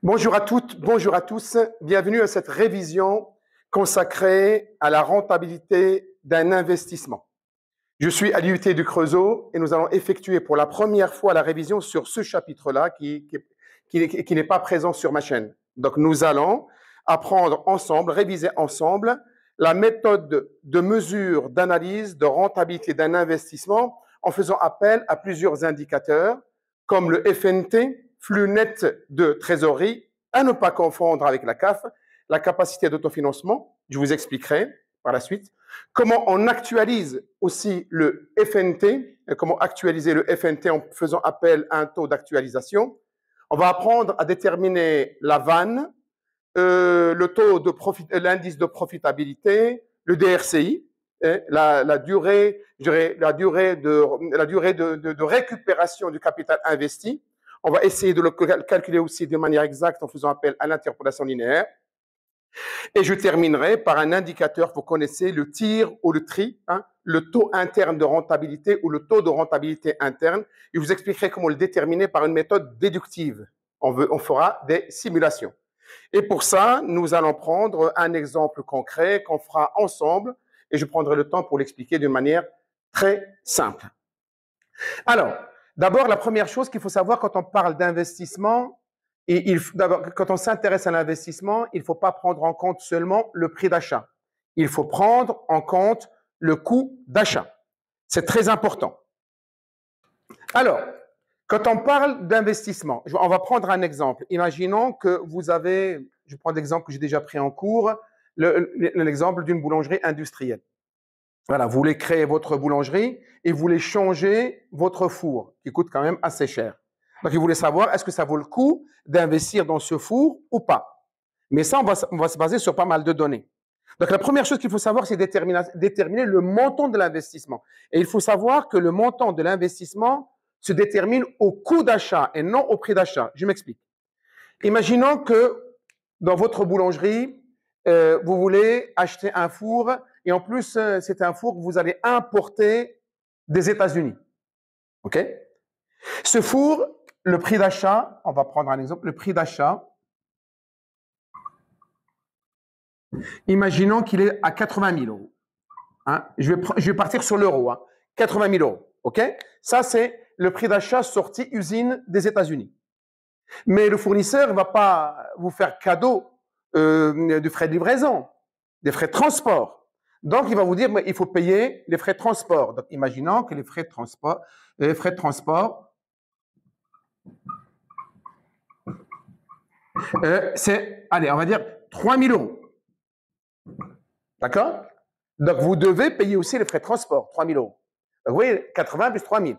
Bonjour à toutes, bonjour à tous. Bienvenue à cette révision consacrée à la rentabilité d'un investissement. Je suis à l'IUT du Creusot et nous allons effectuer pour la première fois la révision sur ce chapitre-là qui n'est pas présent sur ma chaîne. Donc, nous allons apprendre ensemble, réviser ensemble la méthode de mesure, d'analyse, de rentabilité d'un investissement en faisant appel à plusieurs indicateurs comme le FNT, flux net de trésorerie, à ne pas confondre avec la CAF, la capacité d'autofinancement, je vous expliquerai par la suite, comment on actualise aussi le FNT, comment actualiser le FNT en faisant appel à un taux d'actualisation. On va apprendre à déterminer la vanne, le taux de profit, l'indice de profitabilité, le DRCI, la durée de récupération du capital investi. On va essayer de le calculer aussi de manière exacte en faisant appel à l'interpolation linéaire. Et je terminerai par un indicateur, vous connaissez le TIR ou le TRI, le taux interne de rentabilité ou le taux de rentabilité interne. Je vous expliquerai comment le déterminer par une méthode déductive. On fera des simulations. Et pour ça, nous allons prendre un exemple concret qu'on fera ensemble et je prendrai le temps pour l'expliquer de manière très simple. Alors, d'abord, la première chose qu'il faut savoir quand on parle d'investissement, quand on s'intéresse à l'investissement, il ne faut pas prendre en compte seulement le prix d'achat. Il faut prendre en compte le coût d'achat. C'est très important. Alors, quand on parle d'investissement, on va prendre un exemple. Imaginons que vous avez, je prends l'exemple que j'ai déjà pris en cours, l'exemple d'une boulangerie industrielle. Voilà, vous voulez créer votre boulangerie et vous voulez changer votre four, qui coûte quand même assez cher. Donc, vous voulez savoir, est-ce que ça vaut le coup d'investir dans ce four ou pas? Mais ça, on va se baser sur pas mal de données. Donc, la première chose qu'il faut savoir, c'est déterminer le montant de l'investissement. Et il faut savoir que le montant de l'investissement se détermine au coût d'achat et non au prix d'achat. Je m'explique. Imaginons que dans votre boulangerie, vous voulez acheter un four et en plus, c'est un four que vous allez importer des États-Unis. OK? Ce four, le prix d'achat, on va prendre un exemple, le prix d'achat, imaginons qu'il est à 80 000 euros. Hein? Je vais partir sur l'euro. 80 000 euros. OK? Ça, c'est le prix d'achat sorti usine des États-Unis. Mais le fournisseur ne va pas vous faire cadeau de frais de livraison, des frais de transport. Donc, il va vous dire, mais il faut payer les frais de transport. Donc, imaginons que les frais de transport, c'est, allez, on va dire 3 000 euros. D'accord? Donc, vous devez payer aussi les frais de transport, 3 000 euros. Donc, vous voyez, 80 plus 3 000.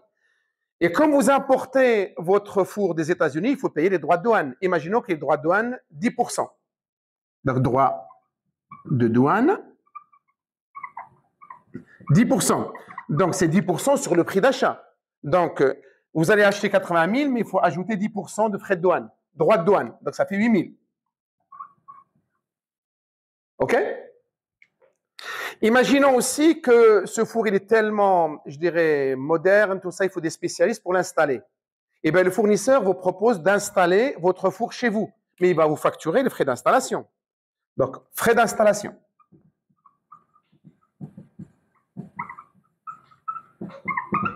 Et comme vous importez votre four des États-Unis, il faut payer les droits de douane. Imaginons que les droits de douane, 10%. Donc, droits de douane, 10%. Donc, c'est 10% sur le prix d'achat. Donc, vous allez acheter 80 000, mais il faut ajouter 10% de frais de douane, droits de douane. Donc, ça fait 8 000. OK? Imaginons aussi que ce four, il est tellement, je dirais, moderne, tout ça, il faut des spécialistes pour l'installer. Eh bien, le fournisseur vous propose d'installer votre four chez vous, mais il va vous facturer les frais d'installation. Donc, frais d'installation.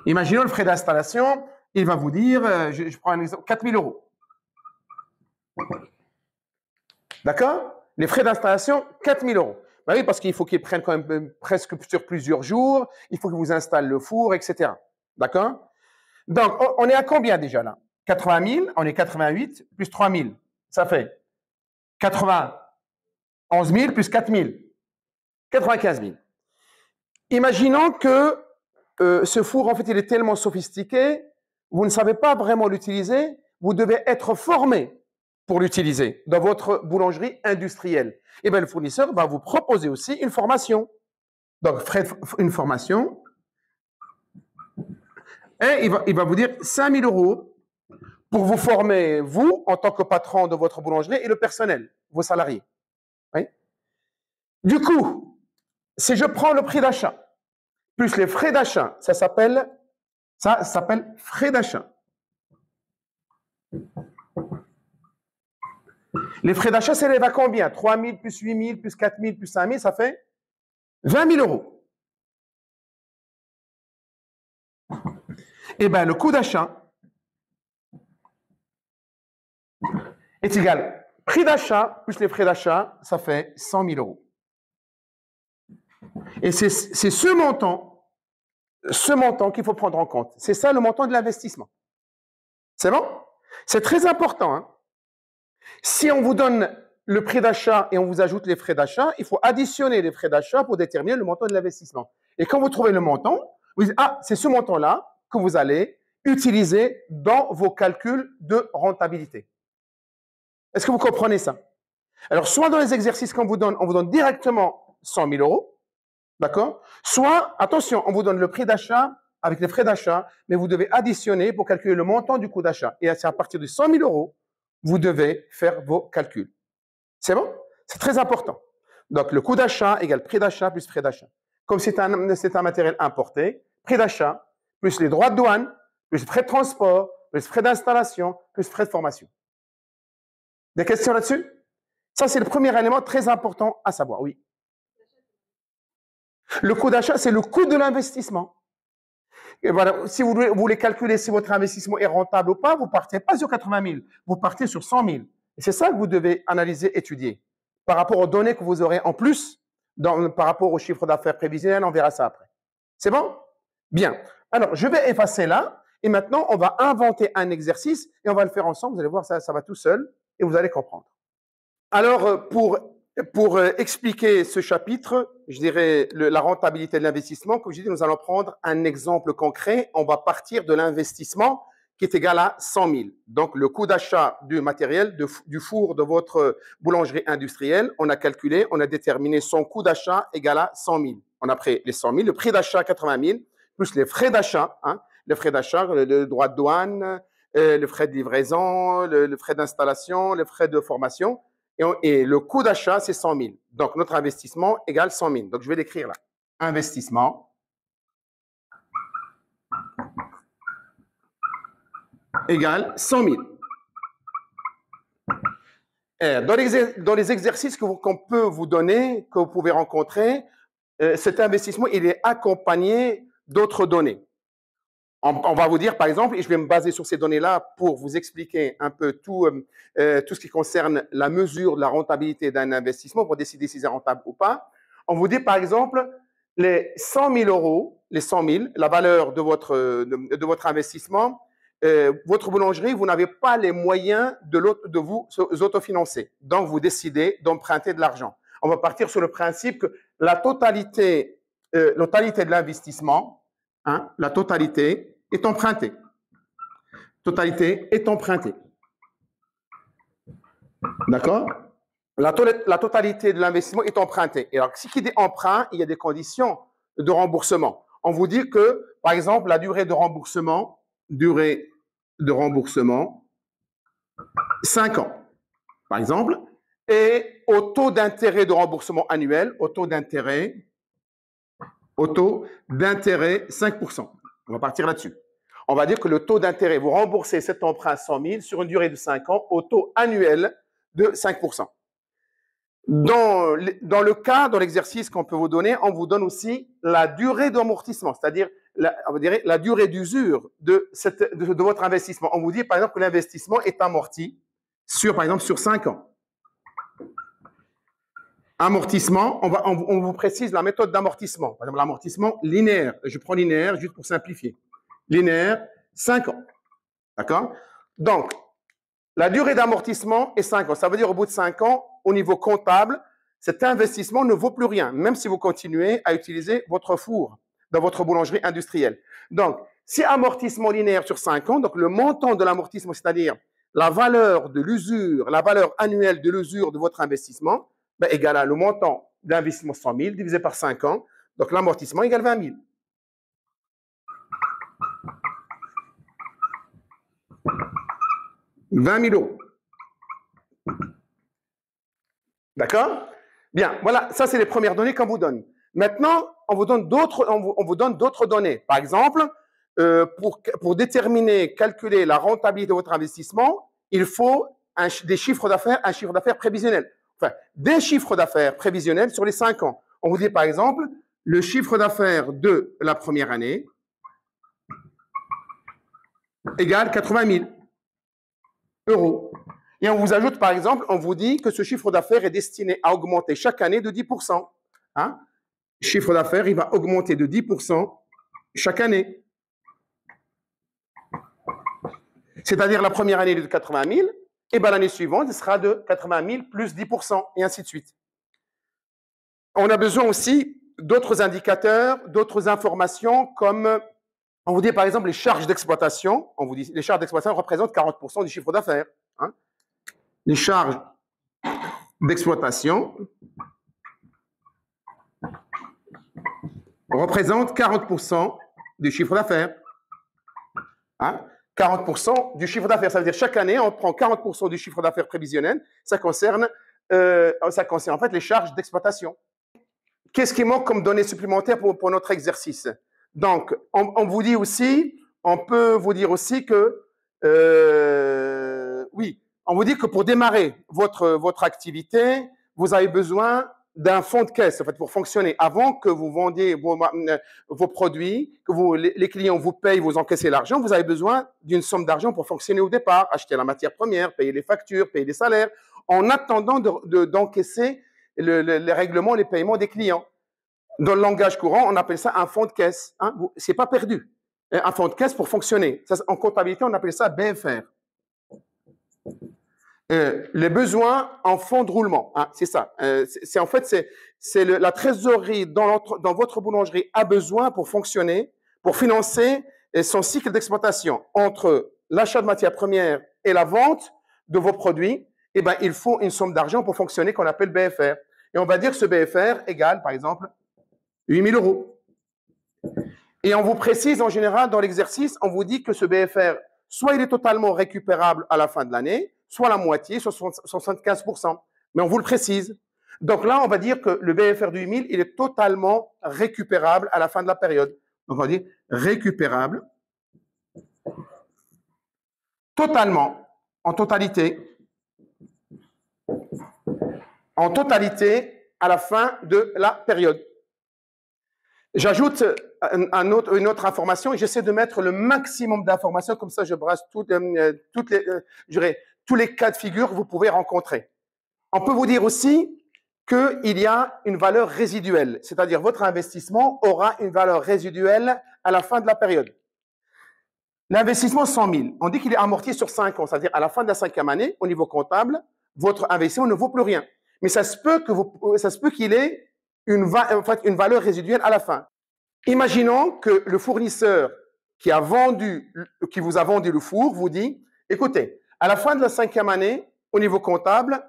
Imaginons le frais d'installation, il va vous dire, je prends un exemple, 4 000 euros. D'accord? Les frais d'installation, 4 000 euros. Ben oui, parce qu'il faut qu'ils prennent quand même presque sur plusieurs jours, il faut qu'ils vous installent le four, etc. D'accord? Donc, on est à combien déjà là? 80 000, on est 88 plus 3 000. Ça fait 91 000 plus 4 000. 95 000. Imaginons que ce four, en fait, il est tellement sophistiqué, vous ne savez pas vraiment l'utiliser, vous devez être formé pour l'utiliser dans votre boulangerie industrielle. Et bien, le fournisseur va vous proposer aussi une formation. Donc, une formation. Et il va vous dire 5 000 euros pour vous former, vous, en tant que patron de votre boulangerie, et le personnel, vos salariés. Oui? Du coup, si je prends le prix d'achat, plus les frais d'achat, ça s'appelle frais d'achat. Les frais d'achat s'élèvent à combien? 3 000 plus 8 000 plus 4 000 plus 5 000, ça fait 20 000 euros. Eh bien, le coût d'achat est égal prix d'achat plus les frais d'achat, ça fait 100 000 euros. Et c'est ce montant qu'il faut prendre en compte. C'est ça le montant de l'investissement. C'est bon? C'est très important. Hein? Si on vous donne le prix d'achat et on vous ajoute les frais d'achat, il faut additionner les frais d'achat pour déterminer le montant de l'investissement. Et quand vous trouvez le montant, vous dites, ah, c'est ce montant-là que vous allez utiliser dans vos calculs de rentabilité. Est-ce que vous comprenez ça? Alors, soit dans les exercices qu'on vous donne, on vous donne directement 100 000 euros, d'accord? Soit, attention, on vous donne le prix d'achat avec les frais d'achat, mais vous devez additionner pour calculer le montant du coût d'achat. Et c'est à partir de 100 000 euros, vous devez faire vos calculs. C'est bon? C'est très important. Donc, le coût d'achat égale prix d'achat plus frais d'achat. Comme c'est un matériel importé, prix d'achat plus les droits de douane, plus les frais de transport, plus les frais d'installation, plus les frais de formation. Des questions là-dessus? Ça, c'est le premier élément très important à savoir, oui. Le coût d'achat, c'est le coût de l'investissement. Et voilà, si vous voulez calculer si votre investissement est rentable ou pas, vous ne partez pas sur 80 000, vous partez sur 100 000. Et c'est ça que vous devez analyser, étudier. Par rapport aux données que vous aurez en plus, par rapport au chiffre d'affaires prévisionnel, on verra ça après. C'est bon? Bien. Alors, je vais effacer là. Et maintenant, on va inventer un exercice et on va le faire ensemble. Vous allez voir, ça va tout seul et vous allez comprendre. Alors, pour expliquer ce chapitre, je dirais la rentabilité de l'investissement, comme je dis, nous allons prendre un exemple concret. On va partir de l'investissement qui est égal à 100 000. Donc, le coût d'achat du matériel, du four de votre boulangerie industrielle, on a calculé, on a déterminé son coût d'achat égal à 100 000. On a pris les 100 000, le prix d'achat 80 000, plus les frais d'achat, hein, les frais d'achat, le droit de douane, le frais de livraison, le frais d'installation, les frais de formation. Et le coût d'achat, c'est 100 000. Donc, notre investissement égale 100 000. Donc, je vais l'écrire là. Investissement égale 100 000. Dans les exercices qu'on peut vous donner, que vous pouvez rencontrer, cet investissement, il est accompagné d'autres données. On va vous dire, par exemple, et je vais me baser sur ces données-là pour vous expliquer un peu tout ce qui concerne la mesure de la rentabilité d'un investissement pour décider si c'est rentable ou pas. On vous dit, par exemple, les 100 000 euros, les 100 000, la valeur de votre investissement, votre boulangerie, vous n'avez pas les moyens de vous autofinancer. Donc, vous décidez d'emprunter de l'argent. On va partir sur le principe que la totalité de l'investissement, hein, la totalité est empruntée. Totalité est empruntée. D'accord? La totalité de l'investissement est empruntée. Et alors, si qui dit emprunt, il y a des conditions de remboursement. On vous dit que, par exemple, la durée de remboursement, 5 ans, par exemple, et au taux d'intérêt de remboursement annuel, au taux d'intérêt 5%. On va partir là-dessus. On va dire que le taux d'intérêt, vous remboursez cet emprunt 100 000 sur une durée de 5 ans au taux annuel de 5%. Dans l'exercice qu'on peut vous donner, on vous donne aussi la durée d'amortissement, c'est-à-dire la durée d'usure de votre investissement. On vous dit, par exemple, que l'investissement est amorti par exemple, sur 5 ans. Amortissement, on vous précise la méthode d'amortissement. Par exemple, l'amortissement linéaire. Je prends linéaire juste pour simplifier. Linéaire, 5 ans. D'accord? Donc, la durée d'amortissement est 5 ans. Ça veut dire au bout de 5 ans, au niveau comptable, cet investissement ne vaut plus rien, même si vous continuez à utiliser votre four dans votre boulangerie industrielle. Donc, si amortissement linéaire sur 5 ans, donc le montant de l'amortissement, c'est-à-dire la valeur de l'usure, la valeur annuelle de l'usure de votre investissement, égale à le montant d'investissement 100 000 divisé par 5 ans. Donc, l'amortissement égale 20 000. « 20 000 euros. » D'accord? Bien, voilà, ça c'est les premières données qu'on vous donne. Maintenant, on vous donne d'autres données. Par exemple, pour déterminer, calculer la rentabilité de votre investissement, il faut des chiffres d'affaires, un chiffre d'affaires prévisionnel. Enfin, des chiffres d'affaires prévisionnels sur les 5 ans. On vous dit par exemple, le chiffre d'affaires de la première année égale 80 000 euros. Et on vous ajoute par exemple, on vous dit que ce chiffre d'affaires est destiné à augmenter chaque année de 10%. Hein? Le chiffre d'affaires, il va augmenter de 10% chaque année. C'est-à-dire la première année de 80 000, et bien l'année suivante, il sera de 80 000 plus 10%, et ainsi de suite. On a besoin aussi d'autres indicateurs, d'autres informations, comme on vous dit par exemple les charges d'exploitation. On vous dit les charges d'exploitation représentent 40% du chiffre d'affaires. Hein. Les charges d'exploitation représentent 40% du chiffre d'affaires. Hein. 40% du chiffre d'affaires. Ça veut dire chaque année, on prend 40% du chiffre d'affaires prévisionnel. Ça concerne en fait les charges d'exploitation. Qu'est-ce qui manque comme données supplémentaires pour notre exercice? Donc, on vous dit aussi, on peut vous dire aussi que, oui, on vous dit que pour démarrer votre activité, vous avez besoin d'un fonds de caisse en fait, pour fonctionner. Avant que vous vendiez vos produits, que les clients vous payent, vous encaissez l'argent, vous avez besoin d'une somme d'argent pour fonctionner au départ, acheter la matière première, payer les factures, payer les salaires, en attendant d'encaisser les règlements, les paiements des clients. Dans le langage courant, on appelle ça un fonds de caisse. Hein? C'est pas perdu. Un fonds de caisse pour fonctionner. Ça, en comptabilité, on appelle ça BFR. Les besoins en fonds de roulement, hein, c'est ça. En fait, la trésorerie dans votre boulangerie a besoin pour fonctionner, pour financer son cycle d'exploitation. Entre l'achat de matières premières et la vente de vos produits, eh ben, il faut une somme d'argent pour fonctionner qu'on appelle BFR. Et on va dire que ce BFR égale, par exemple, 8 000 euros. Et on vous précise en général dans l'exercice, on vous dit que ce BFR, soit il est totalement récupérable à la fin de l'année, soit la moitié, soit 75%. Mais on vous le précise. Donc là, on va dire que le BFR de 8 000, il est totalement récupérable à la fin de la période. Donc on va dire récupérable totalement, en totalité à la fin de la période. J'ajoute une autre information et j'essaie de mettre le maximum d'informations, comme ça je brasse tous les cas de figure que vous pouvez rencontrer. On peut vous dire aussi qu'il y a une valeur résiduelle, c'est-à-dire votre investissement aura une valeur résiduelle à la fin de la période. L'investissement 100 000, on dit qu'il est amorti sur 5 ans, c'est-à-dire à la fin de la 5e année, au niveau comptable, votre investissement ne vaut plus rien. Mais ça se peut qu'il ait une valeur résiduelle à la fin. Imaginons que le fournisseur qui vous a vendu le four vous dit, écoutez, à la fin de la 5e année, au niveau comptable,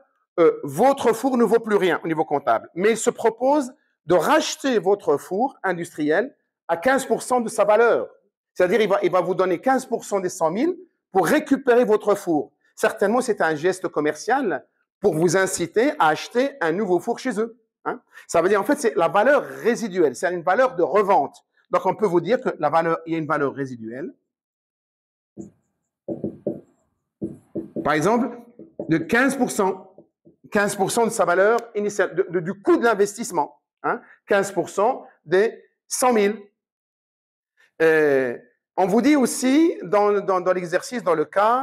votre four ne vaut plus rien au niveau comptable. Mais il se propose de racheter votre four industriel à 15% de sa valeur. C'est-à-dire, il va vous donner 15% des 100 000 pour récupérer votre four. Certainement, c'est un geste commercial pour vous inciter à acheter un nouveau four chez eux. Hein? Ça veut dire, en fait, c'est la valeur résiduelle. C'est une valeur de revente. Donc, on peut vous dire que il y a une valeur résiduelle. Par exemple, de 15%. 15% de sa valeur initiale, du coût de l'investissement. Hein? 15% des 100 000. On vous dit aussi, dans l'exercice, dans le cas,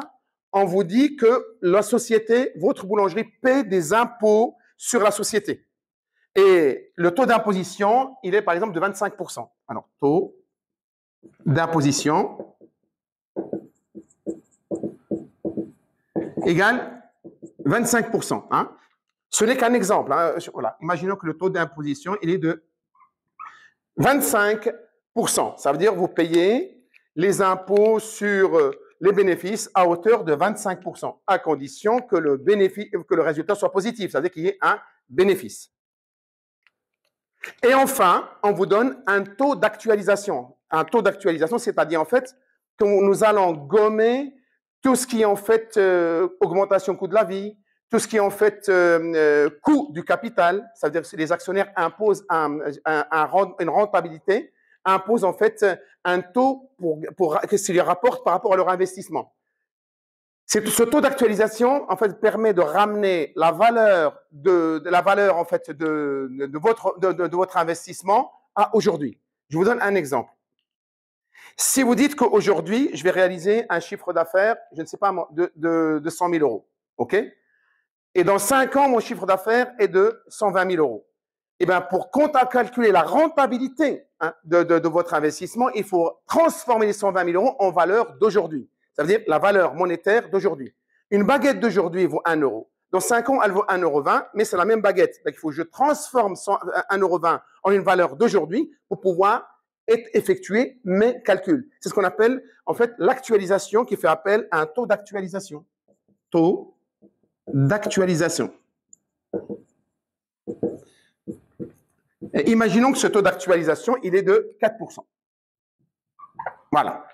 on vous dit que la société, votre boulangerie, paie des impôts sur la société. Et le taux d'imposition, il est par exemple de 25%. Alors, taux d'imposition égale 25%. Hein? Ce n'est qu'un exemple. Hein? Voilà. Imaginons que le taux d'imposition, il est de 25%. Ça veut dire que vous payez les impôts sur les bénéfices à hauteur de 25%, à condition que le résultat soit positif, c'est-à-dire qu'il y ait un bénéfice. Et enfin, on vous donne un taux d'actualisation. Un taux d'actualisation, c'est-à-dire en fait que nous allons gommer tout ce qui est en fait augmentation coût de la vie, tout ce qui est en fait coût du capital, c'est-à-dire que les actionnaires imposent une rentabilité, imposent en fait un taux que ce qu'ils rapportent par rapport à leur investissement. Ce taux d'actualisation, en fait, permet de ramener la valeur en fait, de votre investissement à aujourd'hui. Je vous donne un exemple. Si vous dites qu'aujourd'hui, je vais réaliser un chiffre d'affaires, je ne sais pas, de 100 000 euros, OK? Et dans 5 ans, mon chiffre d'affaires est de 120 000 euros. Eh bien, pour calculer la rentabilité de votre investissement, il faut transformer les 120 000 euros en valeur d'aujourd'hui. Ça veut dire la valeur monétaire d'aujourd'hui. Une baguette d'aujourd'hui vaut 1 euro. Dans 5 ans, elle vaut 1,20 euro, mais c'est la même baguette. Donc, il faut que je transforme 1,20 euro en une valeur d'aujourd'hui pour pouvoir effectuer mes calculs. C'est ce qu'on appelle, en fait, l'actualisation qui fait appel à un taux d'actualisation. Taux d'actualisation. Et imaginons que ce taux d'actualisation, il est de 4%. Voilà.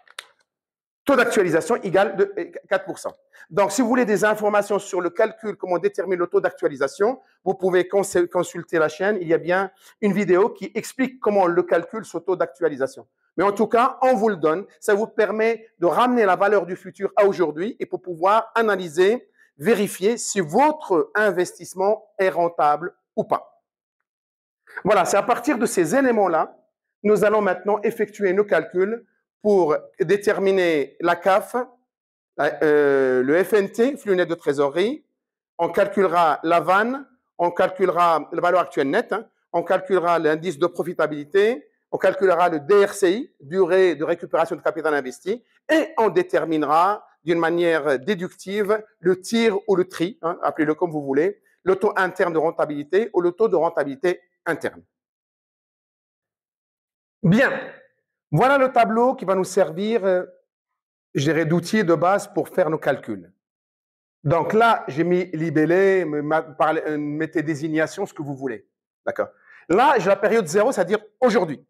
Taux d'actualisation égale de 4%. Donc, si vous voulez des informations sur le calcul, comment on détermine le taux d'actualisation, vous pouvez consulter la chaîne. Il y a bien une vidéo qui explique comment on le calcule, ce taux d'actualisation. Mais en tout cas, on vous le donne. Ça vous permet de ramener la valeur du futur à aujourd'hui et pour pouvoir analyser, vérifier si votre investissement est rentable ou pas. Voilà, c'est à partir de ces éléments-là, nous allons maintenant effectuer nos calculs pour déterminer la CAF, le FNT, flux net de trésorerie, on calculera la VAN, on calculera la valeur actuelle nette, on calculera l'indice de profitabilité, on calculera le DRCI, durée de récupération de capital investi, et on déterminera d'une manière déductive le tir ou le tri, appelez-le comme vous voulez, le taux interne de rentabilité ou le taux de rentabilité interne. Bien, voilà le tableau qui va nous servir, je dirais, d'outil de base pour faire nos calculs. Donc là, j'ai mis libellé, mettez désignation, ce que vous voulez. D'accord. Là, j'ai la période 0, c'est-à-dire aujourd'hui.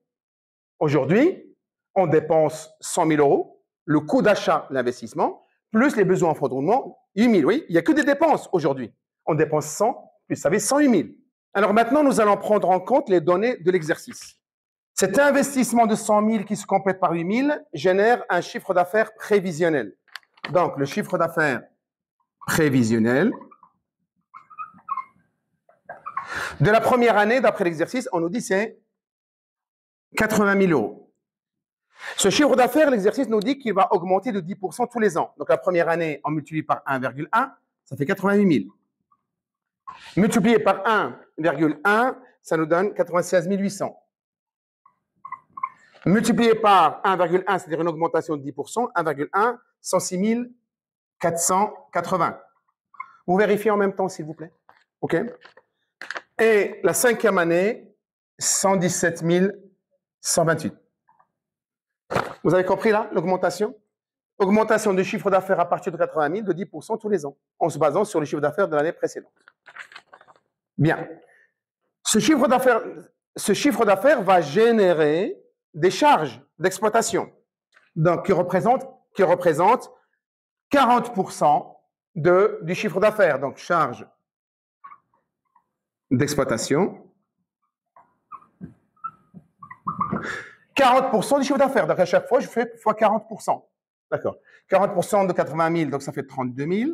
Aujourd'hui, on dépense 100 000 euros, le coût d'achat, l'investissement, plus les besoins en fonds de roulement, 8 000. Oui, il n'y a que des dépenses aujourd'hui. On dépense 100, plus, vous savez, 108 000. Alors maintenant, nous allons prendre en compte les données de l'exercice. Cet investissement de 100 000 qui se complète par 8 000 génère un chiffre d'affaires prévisionnel. Donc, le chiffre d'affaires prévisionnel de la première année, d'après l'exercice, on nous dit c'est 80 000 euros. Ce chiffre d'affaires, l'exercice nous dit qu'il va augmenter de 10% tous les ans. Donc, la première année, on multiplie par 1,1, ça fait 88 000. Multiplié par 1,1, ça nous donne 96 800. Multiplié par 1,1, c'est-à-dire une augmentation de 10%, 1,1, 106 480. Vous vérifiez en même temps, s'il vous plaît. OK? Et la cinquième année, 117 128. Vous avez compris là, l'augmentation? Augmentation du chiffre d'affaires à partir de 80 000 de 10% tous les ans, en se basant sur le chiffre d'affaires de l'année précédente. Bien. Ce chiffre d'affaires va générer des charges d'exploitation, donc qui représentent 40% du chiffre d'affaires. Donc, charges d'exploitation, 40% du chiffre d'affaires. Donc, à chaque fois, je fais fois 40%. D'accord. 40% de 80 000, donc ça fait 32 000.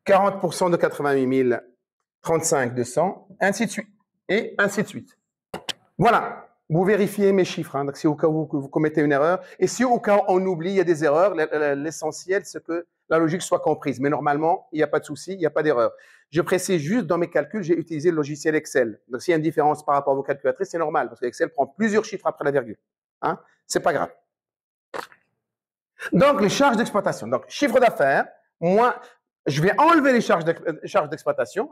40% de 88 000, 35 200, ainsi de suite. Et ainsi de suite. Voilà. Vous vérifiez mes chiffres, donc si au cas où vous commettez une erreur, et si au cas où on oublie, il y a des erreurs, l'essentiel, c'est que la logique soit comprise. Mais normalement, il n'y a pas de souci, il n'y a pas d'erreur. Je précise juste, dans mes calculs, j'ai utilisé le logiciel Excel. Donc, s'il y a une différence par rapport à vos calculatrices, c'est normal, parce que Excel prend plusieurs chiffres après la virgule. C'est pas grave. Donc, les charges d'exploitation. Donc, chiffre d'affaires, moi, je vais enlever les charges d'exploitation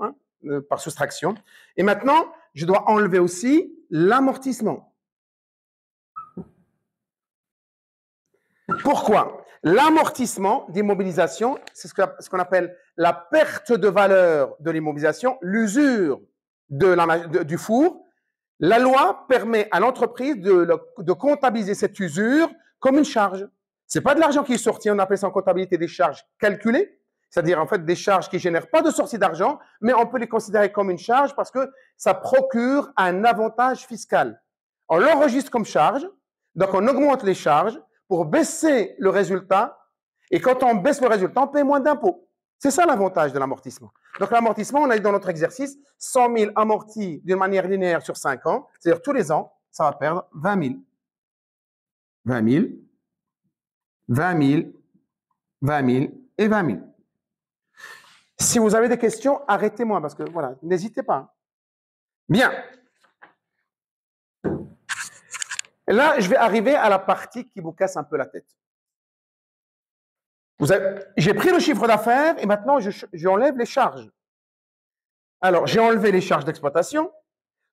par soustraction. Et maintenant, je dois enlever aussi l'amortissement. Pourquoi? L'amortissement d'immobilisation, c'est ce qu'on appelle la perte de valeur de l'immobilisation, l'usure du four. La loi permet à l'entreprise de comptabiliser cette usure comme une charge. C'est pas de l'argent qui est sorti, on appelle ça en comptabilité des charges calculées, c'est-à-dire en fait des charges qui génèrent pas de sortie d'argent, mais on peut les considérer comme une charge parce que ça procure un avantage fiscal. On l'enregistre comme charge, donc on augmente les charges pour baisser le résultat Et quand on baisse le résultat, on paie moins d'impôts. C'est ça l'avantage de l'amortissement. Donc l'amortissement, on a dit dans notre exercice, 100 000 amortis d'une manière linéaire sur 5 ans, c'est-à-dire tous les ans, ça va perdre 20 000. 20 000, 20 000, 20 000 et 20 000. Si vous avez des questions, arrêtez-moi parce que voilà, n'hésitez pas. Bien. Et là, je vais arriver à la partie qui vous casse un peu la tête. J'ai pris le chiffre d'affaires et maintenant j'enlève les charges. Alors, j'ai enlevé les charges d'exploitation,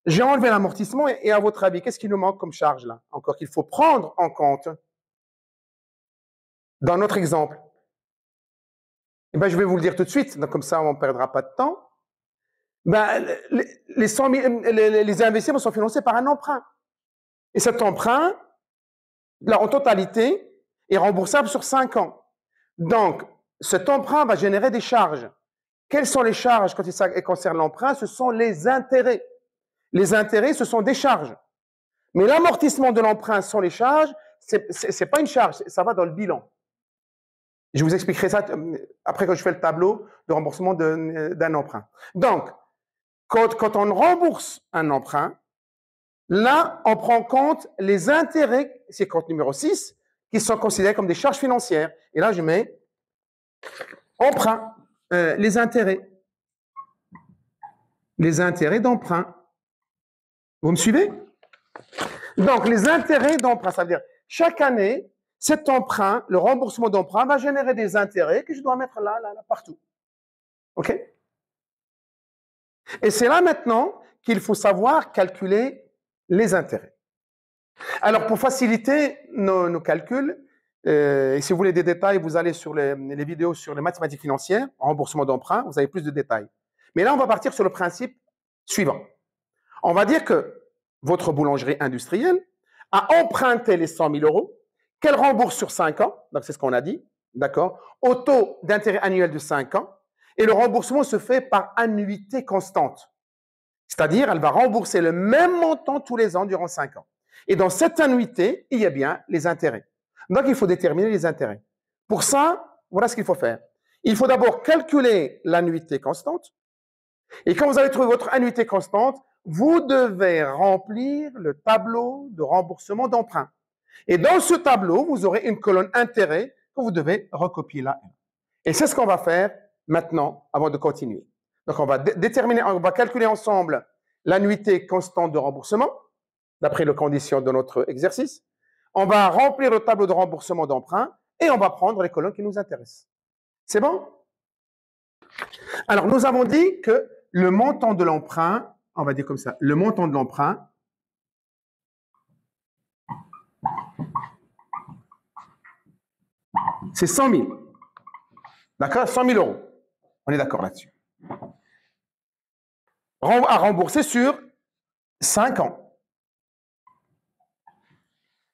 j'ai enlevé l'amortissement et à votre avis, qu'est-ce qui nous manque comme charge là? Encore qu'il faut prendre en compte dans notre exemple. Eh bien, je vais vous le dire tout de suite, donc comme ça on ne perdra pas de temps. Ben, les 100 000, les investissements sont financés par un emprunt. Et cet emprunt, là, en totalité, est remboursable sur 5 ans. Donc, cet emprunt va générer des charges. Quelles sont les charges quand il concerne l'emprunt? Ce sont les intérêts. Les intérêts, ce sont des charges. Mais l'amortissement de l'emprunt sans les charges, c'est pas une charge, ça va dans le bilan. Je vous expliquerai ça après que je fais le tableau de remboursement d'un emprunt. Donc, quand on rembourse un emprunt, là, on prend en compte les intérêts, c'est compte numéro 6, qui sont considérés comme des charges financières. Et là, je mets emprunt, les intérêts. Les intérêts d'emprunt. Vous me suivez? Donc, les intérêts d'emprunt, ça veut dire, chaque année, cet emprunt, le remboursement d'emprunt va générer des intérêts que je dois mettre là, partout. OK? Et c'est là maintenant qu'il faut savoir calculer les intérêts. Alors, pour faciliter nos calculs, et si vous voulez des détails, vous allez sur les vidéos sur les mathématiques financières, remboursement d'emprunt, vous avez plus de détails. Mais là, on va partir sur le principe suivant. On va dire que votre boulangerie industrielle a emprunté les 100 000 euros, qu'elle rembourse sur 5 ans, donc c'est ce qu'on a dit, d'accord, au taux d'intérêt annuel de 5 ans, et le remboursement se fait par annuité constante. C'est-à-dire, elle va rembourser le même montant tous les ans durant 5 ans. Et dans cette annuité, il y a bien les intérêts. Donc, il faut déterminer les intérêts. Pour ça, voilà ce qu'il faut faire. Il faut d'abord calculer l'annuité constante. Et quand vous avez trouvé votre annuité constante, vous devez remplir le tableau de remboursement d'emprunt. Et dans ce tableau, vous aurez une colonne intérêt que vous devez recopier là. Et c'est ce qu'on va faire maintenant avant de continuer. Donc, on va calculer ensemble l'annuité constante de remboursement, d'après les conditions de notre exercice. On va remplir le tableau de remboursement d'emprunt et on va prendre les colonnes qui nous intéressent. C'est bon? Alors, nous avons dit que le montant de l'emprunt, on va dire comme ça, le montant de l'emprunt, c'est 100 000. D'accord? 100 000 euros. On est d'accord là-dessus. À rembourser sur 5 ans.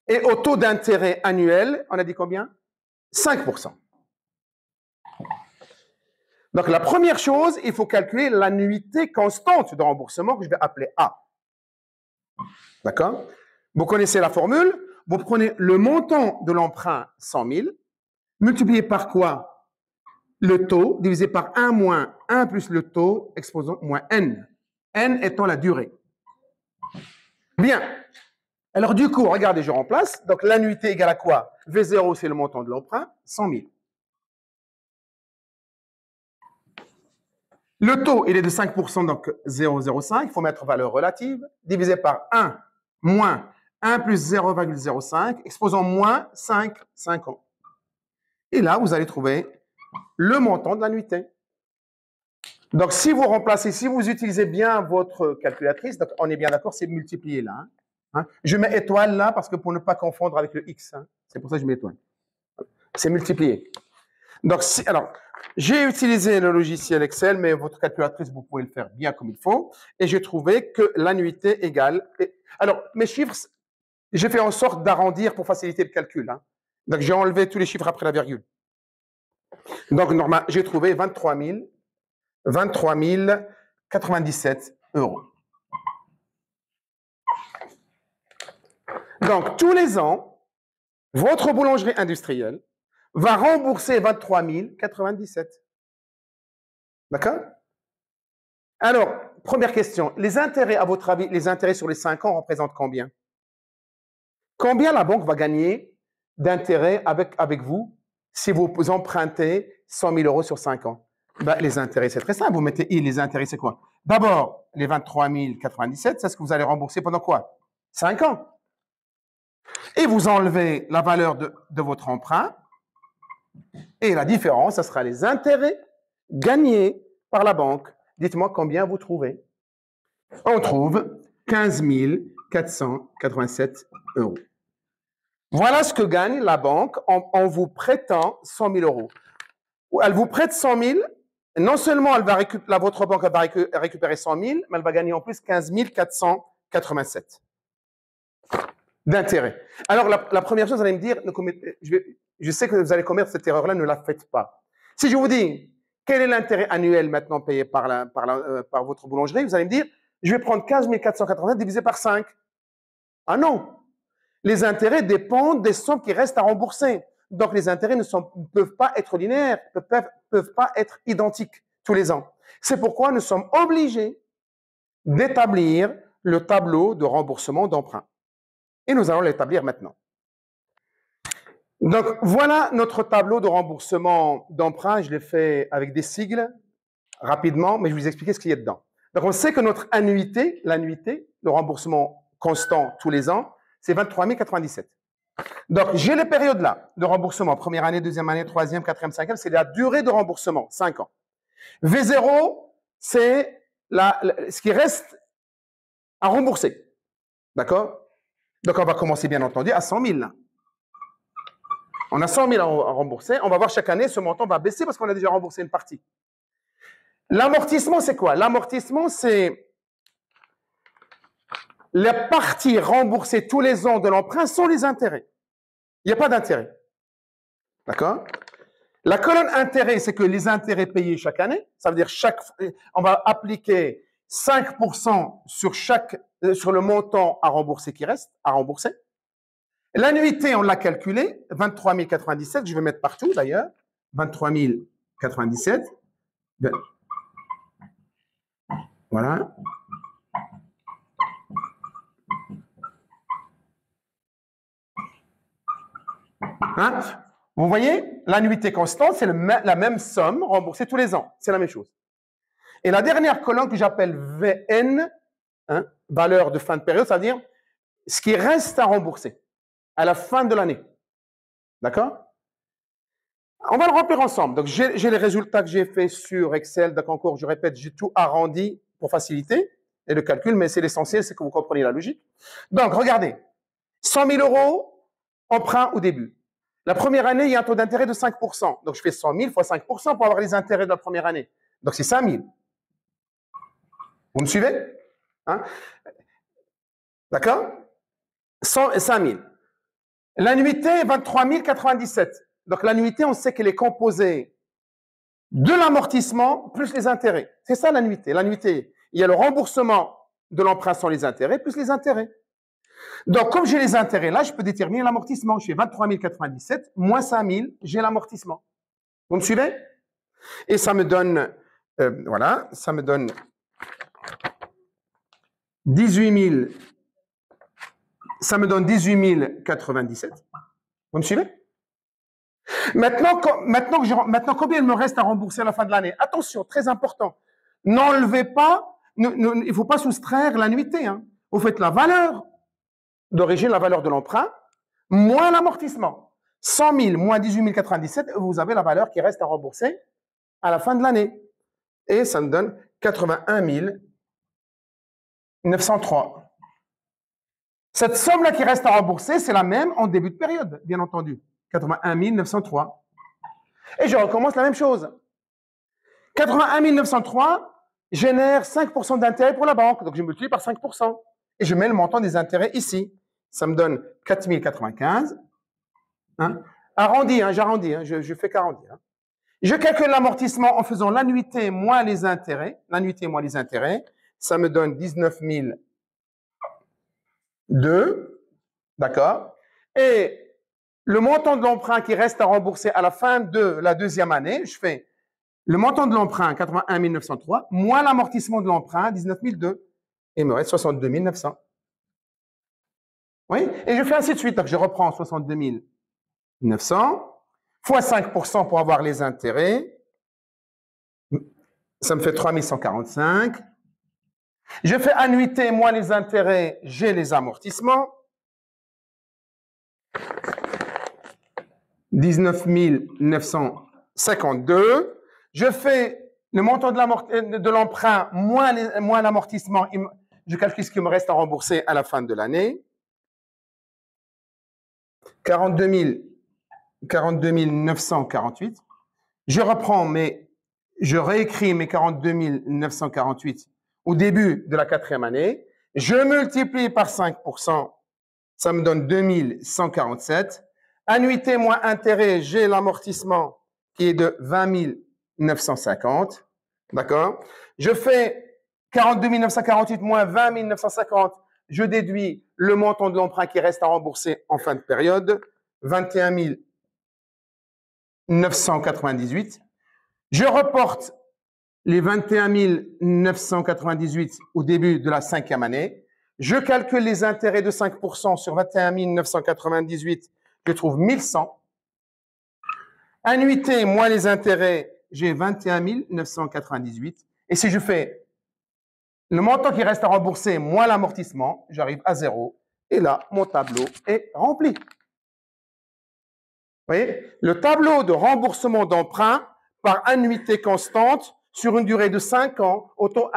Et au taux d'intérêt annuel, on a dit combien? 5%. Donc, la première chose, il faut calculer l'annuité constante de remboursement que je vais appeler A. D'accord? Vous connaissez la formule. Vous prenez le montant de l'emprunt 100 000, multiplié par quoi? Le taux, divisé par 1 moins 1 plus le taux, exposant moins N. N étant la durée. Bien. Alors, du coup, regardez, je remplace. Donc, l'annuité égale à quoi? V0, c'est le montant de l'emprunt, 100 000. Le taux, il est de 5%, donc 0,05. Il faut mettre valeur relative, divisé par 1 moins 1 plus 0,05, exposant moins 5 ans. Et là, vous allez trouver le montant de l'annuité. Donc, si vous remplacez, si vous utilisez bien votre calculatrice, donc on est bien d'accord, c'est multiplié là. Hein. Je mets étoile là parce que pour ne pas confondre avec le X. Hein. C'est pour ça que je mets étoile. C'est multiplié. Donc, alors, j'ai utilisé le logiciel Excel, mais votre calculatrice, vous pouvez le faire bien comme il faut. Et j'ai trouvé que l'annuité égale... Alors, mes chiffres, j'ai fait en sorte d'arrondir pour faciliter le calcul. Hein. Donc, j'ai enlevé tous les chiffres après la virgule. Donc, normalement, j'ai trouvé 23 097 euros. Donc, tous les ans, votre boulangerie industrielle va rembourser 23 097. D'accord? Alors, première question. Les intérêts, à votre avis, les intérêts sur les 5 ans représentent combien? Combien la banque va gagner d'intérêts avec vous si vous empruntez 100 000 euros sur 5 ans? Ben, les intérêts, c'est très simple. Vous mettez I, les intérêts, c'est quoi? D'abord, les 23 097, c'est ce que vous allez rembourser pendant quoi? 5 ans. Et vous enlevez la valeur de votre emprunt. Et la différence, ce sera les intérêts gagnés par la banque. Dites-moi combien vous trouvez. On trouve 15 487 euros. Voilà ce que gagne la banque en vous prêtant 100 000 euros. Elle vous prête 100 000, non seulement votre banque va récupérer 100 000, mais elle va gagner en plus 15 487 d'intérêt. Alors, la première chose, vous allez me dire, je sais que vous allez commettre cette erreur-là, ne la faites pas. Si je vous dis, quel est l'intérêt annuel maintenant payé par votre boulangerie, vous allez me dire, je vais prendre 15 487 divisé par 5. Ah non! Les intérêts dépendent des sommes qui restent à rembourser. Donc, les intérêts ne peuvent pas être linéaires, ne peuvent pas être identiques tous les ans. C'est pourquoi nous sommes obligés d'établir le tableau de remboursement d'emprunt. Et nous allons l'établir maintenant. Donc, voilà notre tableau de remboursement d'emprunt. Je l'ai fait avec des sigles rapidement, mais je vais vous expliquer ce qu'il y a dedans. Donc, on sait que notre annuité, l'annuité, le remboursement constant tous les ans, c'est 23 097. Donc, j'ai les périodes là de remboursement. Première année, deuxième année, troisième, quatrième, cinquième, c'est la durée de remboursement, 5 ans. V0, c'est ce qui reste à rembourser. D'accord? Donc, on va commencer, bien entendu, à 100 000. Là. On a 100 000 à rembourser. On va voir chaque année, ce montant va baisser parce qu'on a déjà remboursé une partie. L'amortissement, c'est quoi? L'amortissement, c'est la partie remboursée tous les ans de l'emprunt sont les intérêts. Il n'y a pas d'intérêt. D'accord? La colonne intérêt, c'est que les intérêts payés chaque année, ça veut dire on va appliquer 5% sur le montant à rembourser qui reste, à rembourser. L'annuité, on l'a calculé, 23 097, je vais mettre partout d'ailleurs, 23 097. Voilà. Hein? Vous voyez, l'annuité constante, c'est la même somme remboursée tous les ans. C'est la même chose. Et la dernière colonne que j'appelle VN, hein, valeur de fin de période, ça veut dire ce qui reste à rembourser à la fin de l'année. D'accord? On va le remplir ensemble. Donc, j'ai les résultats que j'ai faits sur Excel. Donc, encore, je répète, j'ai tout arrondi pour faciliter et le calcul, mais c'est l'essentiel, c'est que vous compreniez la logique. Donc, regardez. 100 000 euros, emprunt au début. La première année, il y a un taux d'intérêt de 5%. Donc, je fais 100 000 fois 5% pour avoir les intérêts de la première année. Donc, c'est 5 000. Vous me suivez? Hein? D'accord? 5 000. L'annuité, 23 097. Donc, l'annuité, on sait qu'elle est composée de l'amortissement plus les intérêts. C'est ça l'annuité. L'annuité, il y a le remboursement de l'emprunt sans les intérêts plus les intérêts. Donc, comme j'ai les intérêts là, je peux déterminer l'amortissement. Je fais 23 097 moins 5 000, j'ai l'amortissement. Vous me suivez? Et ça me donne, voilà, ça me donne 18 000, ça me donne 18 097. Vous me suivez? Maintenant, combien il me reste à rembourser à la fin de l'année? Attention, très important. N'enlevez pas, il ne faut pas soustraire l'annuité. Hein. Vous faites la valeur d'origine, la valeur de l'emprunt, moins l'amortissement. 100 000 moins 18 097, vous avez la valeur qui reste à rembourser à la fin de l'année. Et ça me donne 81 903. Cette somme-là qui reste à rembourser, c'est la même en début de période, bien entendu. 81 903. Et je recommence la même chose. 81 903 génère 5% d'intérêt pour la banque. Donc, je multiplie par 5%. Et je mets le montant des intérêts ici. Ça me donne 4 095. Hein? Arrondi, hein, j'arrondis, hein, je fais qu'arrondir. Hein. Je calcule l'amortissement en faisant l'annuité moins les intérêts. L'annuité moins les intérêts. Ça me donne 19 002. D'accord? Et le montant de l'emprunt qui reste à rembourser à la fin de la deuxième année, je fais le montant de l'emprunt, 81 903, moins l'amortissement de l'emprunt, 19 200, et il me reste 62 900. Oui, et je fais ainsi de suite. Donc, je reprends 62 900 fois 5% pour avoir les intérêts. Ça me fait 3145. Je fais annuité moins les intérêts, j'ai les amortissements. 19 952. Je fais le montant de l'emprunt moins l'amortissement. Je calcule ce qui me reste à rembourser à la fin de l'année. 42 948. Je réécris mes 42 948 au début de la quatrième année. Je multiplie par 5%, ça me donne 2147. Annuité moins intérêt, j'ai l'amortissement qui est de 20 950. D'accord? Je fais 42 948 moins 20 950. Je déduis le montant de l'emprunt qui reste à rembourser en fin de période, 21 998. Je reporte les 21 998 au début de la cinquième année. Je calcule les intérêts de 5% sur 21 998. Je trouve 1100. Annuité moins les intérêts, j'ai 21 998. Et si je fais le montant qui reste à rembourser moins l'amortissement, j'arrive à 0. Et là, mon tableau est rempli. Vous voyez, le tableau de remboursement d'emprunt par annuité constante sur une durée de 5 ans au taux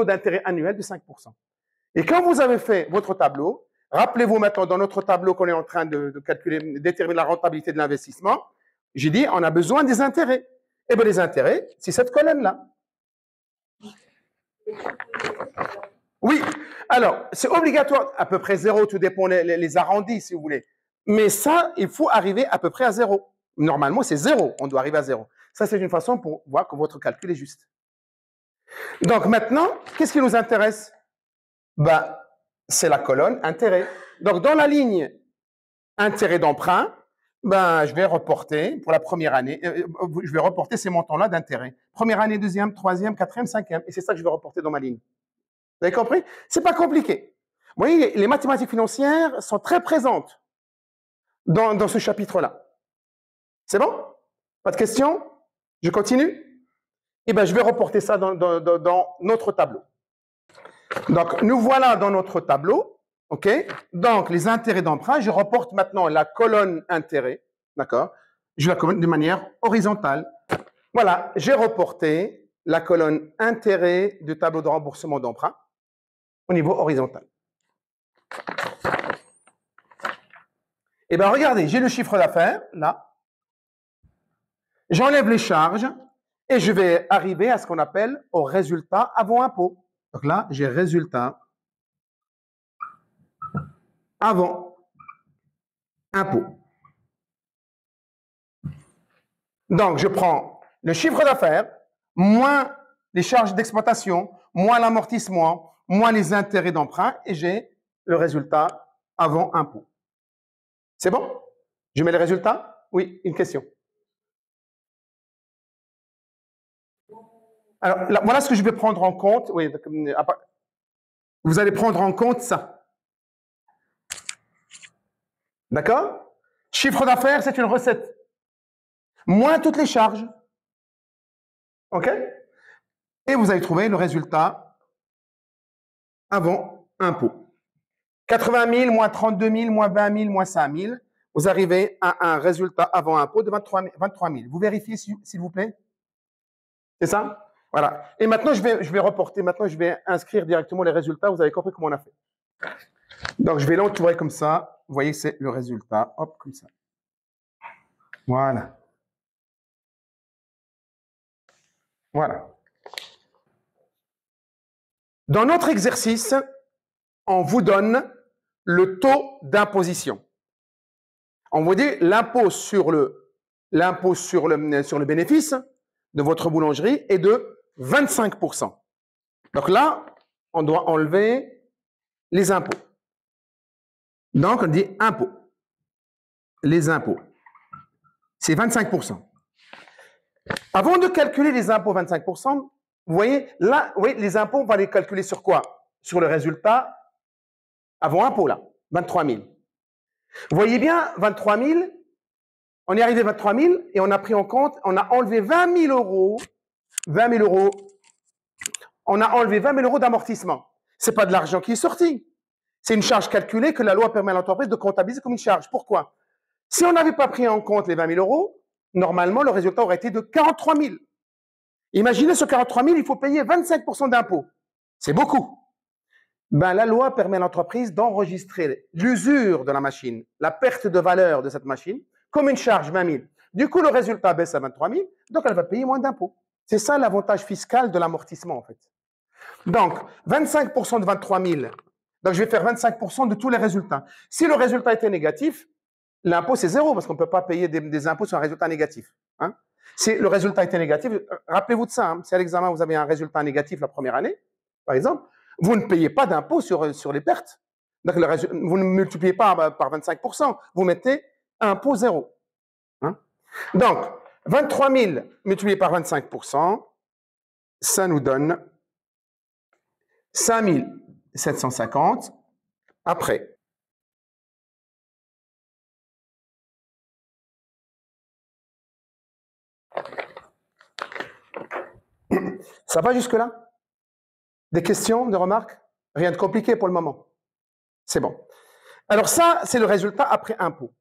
d'intérêt annuel de 5%. Et quand vous avez fait votre tableau, rappelez-vous maintenant dans notre tableau qu'on est en train de calculer, déterminer la rentabilité de l'investissement, j'ai dit on a besoin des intérêts. Eh bien les intérêts, c'est cette colonne-là. Oui, alors c'est obligatoire, à peu près 0, tout dépend les arrondis si vous voulez. Mais ça, il faut arriver à peu près à 0. Normalement, c'est 0, on doit arriver à 0. Ça, c'est une façon pour voir que votre calcul est juste. Donc maintenant, qu'est-ce qui nous intéresse? Ben, c'est la colonne intérêt. Donc dans la ligne intérêt d'emprunt, ben, je vais reporter pour la première année, je vais reporter ces montants-là d'intérêt. Première année, deuxième, troisième, quatrième, cinquième. Et c'est ça que je vais reporter dans ma ligne. Vous avez compris? C'est pas compliqué. Vous voyez, les mathématiques financières sont très présentes dans ce chapitre-là. C'est bon? Pas de questions? Je continue? Eh bien, je vais reporter ça dans notre tableau. Donc, nous voilà dans notre tableau. OK? Donc, les intérêts d'emprunt, je reporte maintenant la colonne intérêt. D'accord? Je la commande de manière horizontale. Voilà, j'ai reporté la colonne intérêt du tableau de remboursement d'emprunt au niveau horizontal. Eh bien, regardez, j'ai le chiffre d'affaires, là. J'enlève les charges et je vais arriver à ce qu'on appelle au résultat avant impôt. Donc là, j'ai résultat avant impôt. Donc, je prends le chiffre d'affaires, moins les charges d'exploitation, moins l'amortissement, moins les intérêts d'emprunt, et j'ai le résultat avant impôt. C'est bon? Je mets le résultat? Oui, une question. Alors, là, voilà ce que je vais prendre en compte. Oui, vous allez prendre en compte ça. D'accord? Chiffre d'affaires, c'est une recette. Moins toutes les charges. OK? Et vous allez trouver le résultat avant impôt. 80 000, moins 32 000, moins 20 000, moins 5 000. Vous arrivez à un résultat avant impôt de 23 000. Vous vérifiez, s'il vous plaît? C'est ça? Voilà. Et maintenant, je vais reporter. Maintenant, je vais inscrire directement les résultats. Vous avez compris comment on a fait. Donc, je vais l'entourer comme ça. Vous voyez, c'est le résultat. Hop, comme ça. Voilà. Voilà. Dans notre exercice, on vous donne le taux d'imposition. On vous dit l'impôt sur le bénéfice de votre boulangerie est de 25%. Donc là, on doit enlever les impôts. Donc, on dit impôt. les impôts. C'est 25%. Avant de calculer les impôts 25%, vous voyez, là, oui, les impôts, on va les calculer sur quoi? Sur le résultat avant impôt, là, 23 000. Vous voyez bien, 23 000, on est arrivé à 23 000 et on a pris en compte, on a enlevé 20 000 euros, on a enlevé 20 000 euros d'amortissement. Ce n'est pas de l'argent qui est sorti. C'est une charge calculée que la loi permet à l'entreprise de comptabiliser comme une charge. Pourquoi? Si on n'avait pas pris en compte les 20 000 euros, normalement, le résultat aurait été de 43 000. Imaginez ce 43 000, il faut payer 25% d'impôts. C'est beaucoup. Ben, la loi permet à l'entreprise d'enregistrer l'usure de la machine, la perte de valeur de cette machine, comme une charge 20 000. Du coup, le résultat baisse à 23 000, donc elle va payer moins d'impôts. C'est ça l'avantage fiscal de l'amortissement, en fait. Donc, 25% de 23 000. Donc, je vais faire 25% de tous les résultats. Si le résultat était négatif, l'impôt, c'est zéro, parce qu'on ne peut pas payer des impôts sur un résultat négatif. Hein? Si le résultat était négatif, rappelez-vous de ça. Hein, si à l'examen, vous avez un résultat négatif la première année, par exemple, vous ne payez pas d'impôt sur les pertes. Donc, vous ne multipliez pas par 25%, vous mettez impôt zéro. Hein? Donc, 23 000 multiplié par 25%, ça nous donne 5 750 après. Ça va jusque-là? Des questions, des remarques? Rien de compliqué pour le moment. C'est bon. Alors ça, c'est le résultat après impôt.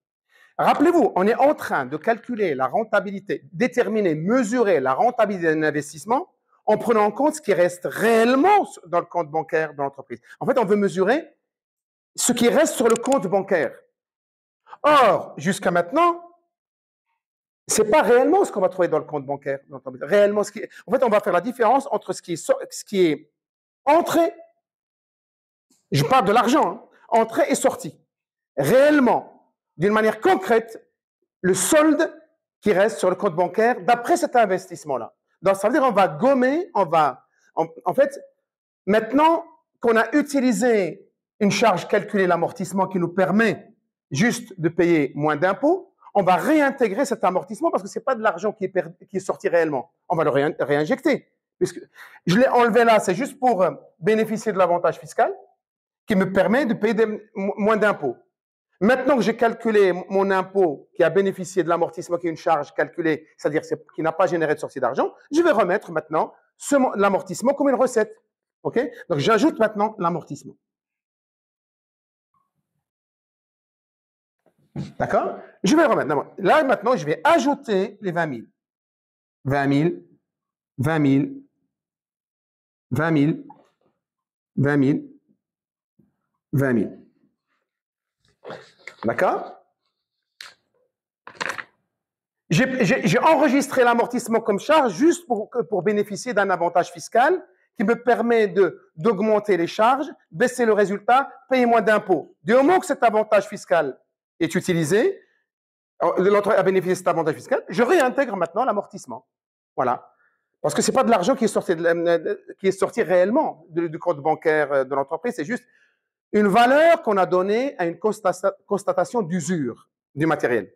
Rappelez-vous, on est en train de calculer la rentabilité, déterminer, mesurer la rentabilité d'un investissement en prenant en compte ce qui reste réellement dans le compte bancaire de l'entreprise. En fait, on veut mesurer ce qui reste sur le compte bancaire. Or, jusqu'à maintenant, ce n'est pas réellement ce qu'on va trouver dans le compte bancaire. Réellement, en fait, on va faire la différence entre ce qui est entrée, je parle de l'argent, hein, entrée et sortie. Réellement, d'une manière concrète, le solde qui reste sur le compte bancaire d'après cet investissement-là. Donc, ça veut dire qu'on va gommer, en fait, maintenant qu'on a utilisé une charge calculée, l'amortissement qui nous permet juste de payer moins d'impôts, on va réintégrer cet amortissement parce que ce n'est pas de l'argent qui est sorti réellement. On va le réinjecter. Puisque je l'ai enlevé là, c'est juste pour bénéficier de l'avantage fiscal qui me permet de payer moins d'impôts. Maintenant que j'ai calculé mon impôt qui a bénéficié de l'amortissement, qui est une charge calculée, c'est-à-dire qui n'a pas généré de sortie d'argent, je vais remettre maintenant l'amortissement comme une recette. Okay? Donc, j'ajoute maintenant l'amortissement. D'accord? Je vais remettre. Là, maintenant, je vais ajouter les 20 000. 20 000, 20 000, 20 000, 20 000, 20 000. D'accord? J'ai enregistré l'amortissement comme charge juste pour bénéficier d'un avantage fiscal qui me permet d'augmenter les charges, baisser le résultat, payer moins d'impôts. Du moment que cet avantage fiscal est utilisé, l'entreprise a bénéficié de cet avantage fiscal, je réintègre maintenant l'amortissement. Voilà. Parce que ce n'est pas de l'argent qui est sorti réellement du compte bancaire de l'entreprise, c'est juste une valeur qu'on a donnée à une constatation d'usure du matériel.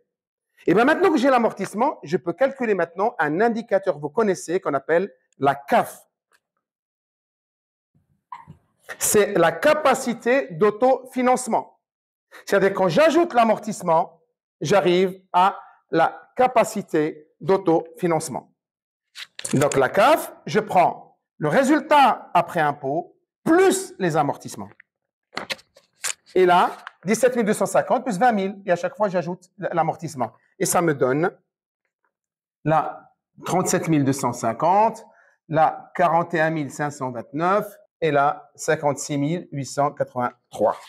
Et bien maintenant que j'ai l'amortissement, je peux calculer maintenant un indicateur que vous connaissez qu'on appelle la CAF. C'est la capacité d'autofinancement. C'est-à-dire quand j'ajoute l'amortissement, j'arrive à la capacité d'autofinancement. Donc la CAF, je prends le résultat après impôt plus les amortissements. Et là, 17 250 plus 20 000. Et à chaque fois, j'ajoute l'amortissement. Et ça me donne la 37 250, la 41 529 et la 56 883.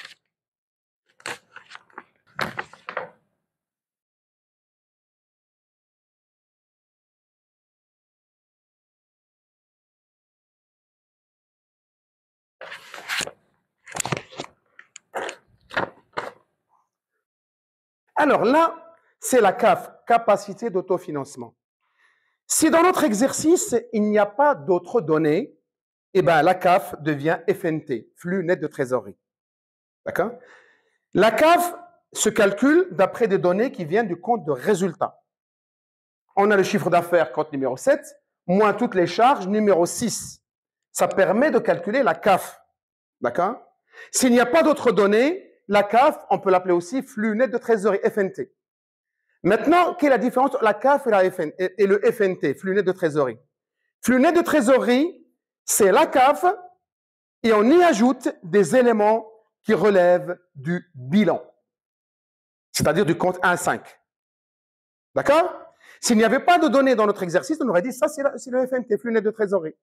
Alors là, c'est la CAF, capacité d'autofinancement. Si dans notre exercice, il n'y a pas d'autres données, eh bien, la CAF devient FNT, flux net de trésorerie. D'accord? La CAF, se calcule d'après des données qui viennent du compte de résultat. On a le chiffre d'affaires, compte numéro 7, moins toutes les charges, numéro 6. Ça permet de calculer la CAF. D'accord? S'il n'y a pas d'autres données, la CAF, on peut l'appeler aussi flux net de trésorerie, FNT. Maintenant, quelle est la différence entre la CAF et le FNT, flux net de trésorerie? Flux net de trésorerie, c'est la CAF et on y ajoute des éléments qui relèvent du bilan, c'est-à-dire du compte 1.5. D'accord? S'il n'y avait pas de données dans notre exercice, on aurait dit ça, c'est le FNT, flux net de trésorerie.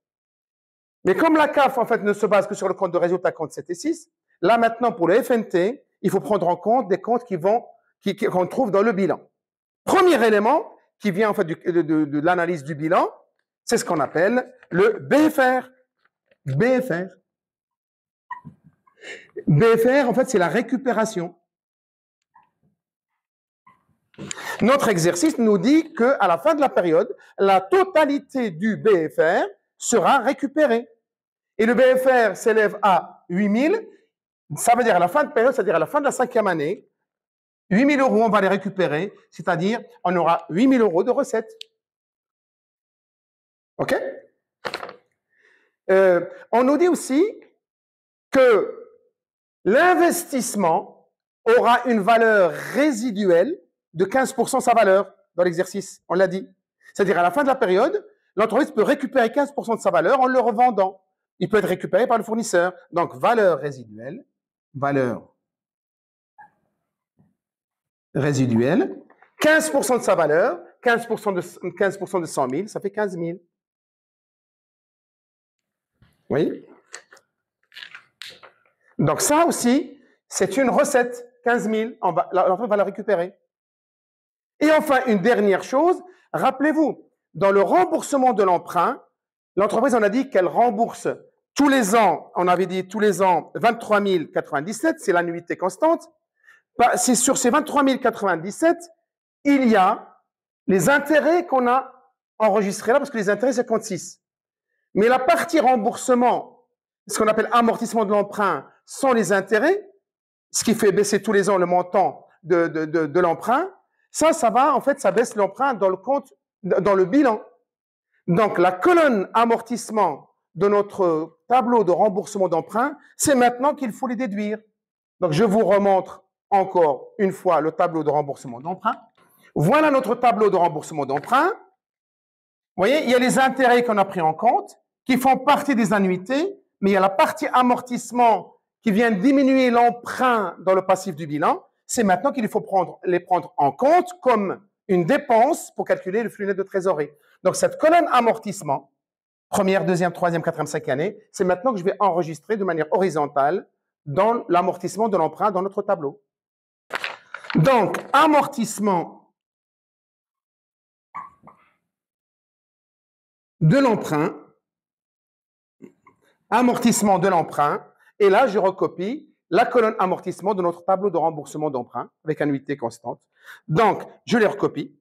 Mais comme la CAF, en fait, ne se base que sur le compte de résultat, compte 7 et 6, là, maintenant, pour le FNT, il faut prendre en compte des comptes qu'on trouve dans le bilan. Premier élément qui vient, en fait, de l'analyse du bilan, c'est ce qu'on appelle le BFR. BFR. BFR, en fait, c'est la récupération. Notre exercice nous dit qu'à la fin de la période, la totalité du BFR sera récupérée. Et le BFR s'élève à 8 000. Ça veut dire à la fin de période, c'est-à-dire à la fin de la 5e année, 8 000 euros, on va les récupérer, c'est-à-dire on aura 8 000 euros de recettes. OK? On nous dit aussi que l'investissement aura une valeur résiduelle de 15% sa valeur dans l'exercice, on l'a dit. C'est-à-dire à la fin de la période, l'entreprise peut récupérer 15% de sa valeur en le revendant. Il peut être récupéré par le fournisseur. Donc, valeur résiduelle, 15% de sa valeur, 15% de 100 000, ça fait 15 000. Oui. Donc, ça aussi, c'est une recette, 15 000, l'entreprise va la récupérer. Et enfin, une dernière chose, rappelez-vous, dans le remboursement de l'emprunt, l'entreprise, on a dit qu'elle rembourse tous les ans, on avait dit tous les ans, 23 097, c'est l'annuité constante. C'est sur ces 23 097, il y a les intérêts qu'on a enregistrés là, parce que les intérêts, c'est 56. Mais la partie remboursement, ce qu'on appelle amortissement de l'emprunt, sont les intérêts, ce qui fait baisser tous les ans le montant de l'emprunt. Ça va, en fait, ça baisse l'emprunt dans le compte, dans le bilan. Donc, la colonne amortissement de notre tableau de remboursement d'emprunt, c'est maintenant qu'il faut les déduire. Donc, je vous remontre encore une fois le tableau de remboursement d'emprunt. Voilà notre tableau de remboursement d'emprunt. Vous voyez, il y a les intérêts qu'on a pris en compte, qui font partie des annuités, mais il y a la partie amortissement qui vient diminuer l'emprunt dans le passif du bilan. C'est maintenant qu'il faut les prendre en compte comme une dépense pour calculer le flux net de trésorerie. Donc, cette colonne amortissement, première, deuxième, troisième, quatrième, cinquième année, c'est maintenant que je vais enregistrer de manière horizontale dans l'amortissement de l'emprunt dans notre tableau. Donc, amortissement de l'emprunt, et là, je recopie la colonne amortissement de notre tableau de remboursement d'emprunt avec annuité constante. Donc, je les recopie.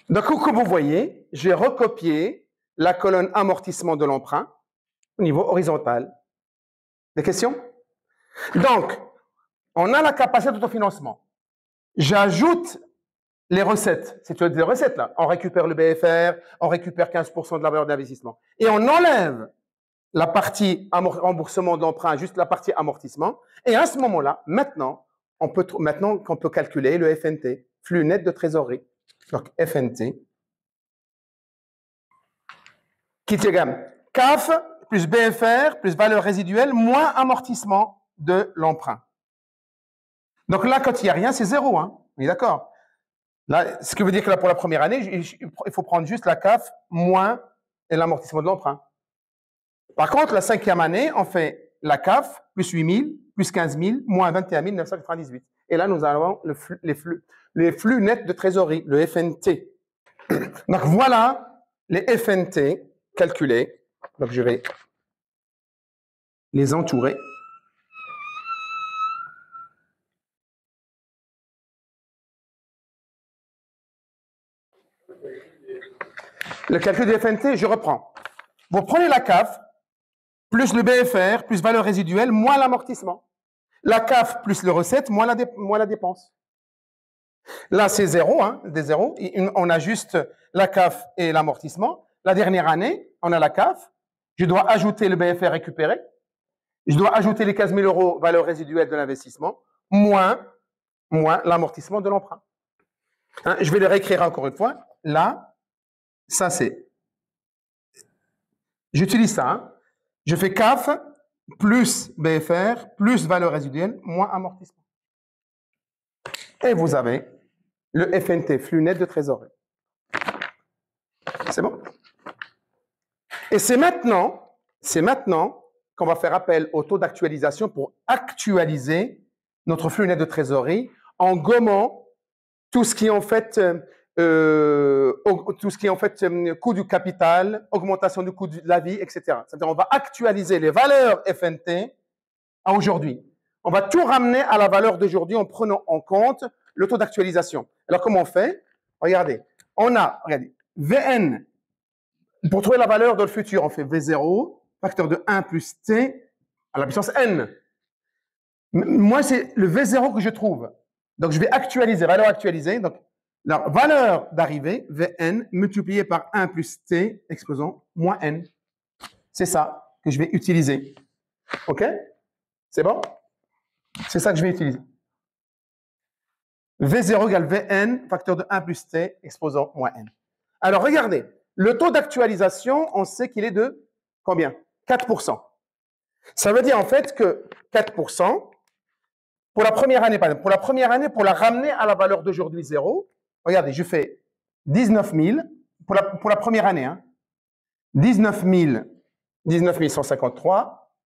Donc, comme vous voyez, j'ai recopié la colonne amortissement de l'emprunt au niveau horizontal. Des questions? Donc, on a la capacité d'autofinancement. J'ajoute les recettes. C'est des recettes, là. On récupère le BFR, on récupère 15% de la valeur d'investissement. Et on enlève la partie remboursement d'emprunt, juste la partie amortissement. Et à ce moment-là, maintenant qu'on peut calculer le FNT, flux net de trésorerie. Donc, FNT, qui est égal CAF plus BFR plus valeur résiduelle moins amortissement de l'emprunt. Donc là, quand il n'y a rien, c'est zéro. Hein. On est d'accord? Là, ce qui veut dire que là, pour la première année, il faut prendre juste la CAF moins l'amortissement de l'emprunt. Par contre, la 5e année, on fait la CAF plus 8 000, plus 15 000, moins 21 998. Et là, nous avons les flux nets de trésorerie, le FNT. Donc, voilà les FNT calculés. Donc, je vais les entourer. Le calcul des FNT, je reprends. Vous prenez la CAF, plus le BFR, plus valeur résiduelle, moins l'amortissement. La CAF plus les recettes, moins la dépense. Là, c'est zéro, hein, des zéros. On a juste la CAF et l'amortissement. La dernière année, on a la CAF. Je dois ajouter le BFR récupéré. Je dois ajouter les 15 000 euros valeur résiduelle de l'investissement, moins l'amortissement de l'emprunt. Hein, je vais le réécrire encore une fois. Là, ça c'est... J'utilise ça. Hein. Je fais CAF plus BFR plus valeur résiduelle moins amortissement. Et vous avez le FNT, flux net de trésorerie. C'est bon? Et c'est maintenant qu'on va faire appel au taux d'actualisation pour actualiser notre flux net de trésorerie en gommant tout ce qui est en fait coût du capital, augmentation du coût de la vie, etc. C'est-à-dire on va actualiser les valeurs FNT à aujourd'hui. On va tout ramener à la valeur d'aujourd'hui en prenant en compte le taux d'actualisation. Alors comment on fait? Regardez, regardez, VN, pour trouver la valeur dans le futur, on fait V0, facteur de 1 plus T à la puissance N. Moi, c'est le V0 que je trouve. Donc, je vais actualiser, valeur actualisée. Donc, la valeur d'arrivée, Vn, multiplié par 1 plus T, exposant moins N. C'est ça que je vais utiliser. OK? C'est bon? C'est ça que je vais utiliser. V0 égale Vn, facteur de 1 plus T, exposant moins N. Alors, regardez. Le taux d'actualisation, on sait qu'il est de combien? 4%. Ça veut dire en fait que 4%, pour la première année, par exemple, pour la ramener à la valeur d'aujourd'hui 0, regardez, je fais 19 000, pour la première année, hein, 19 153,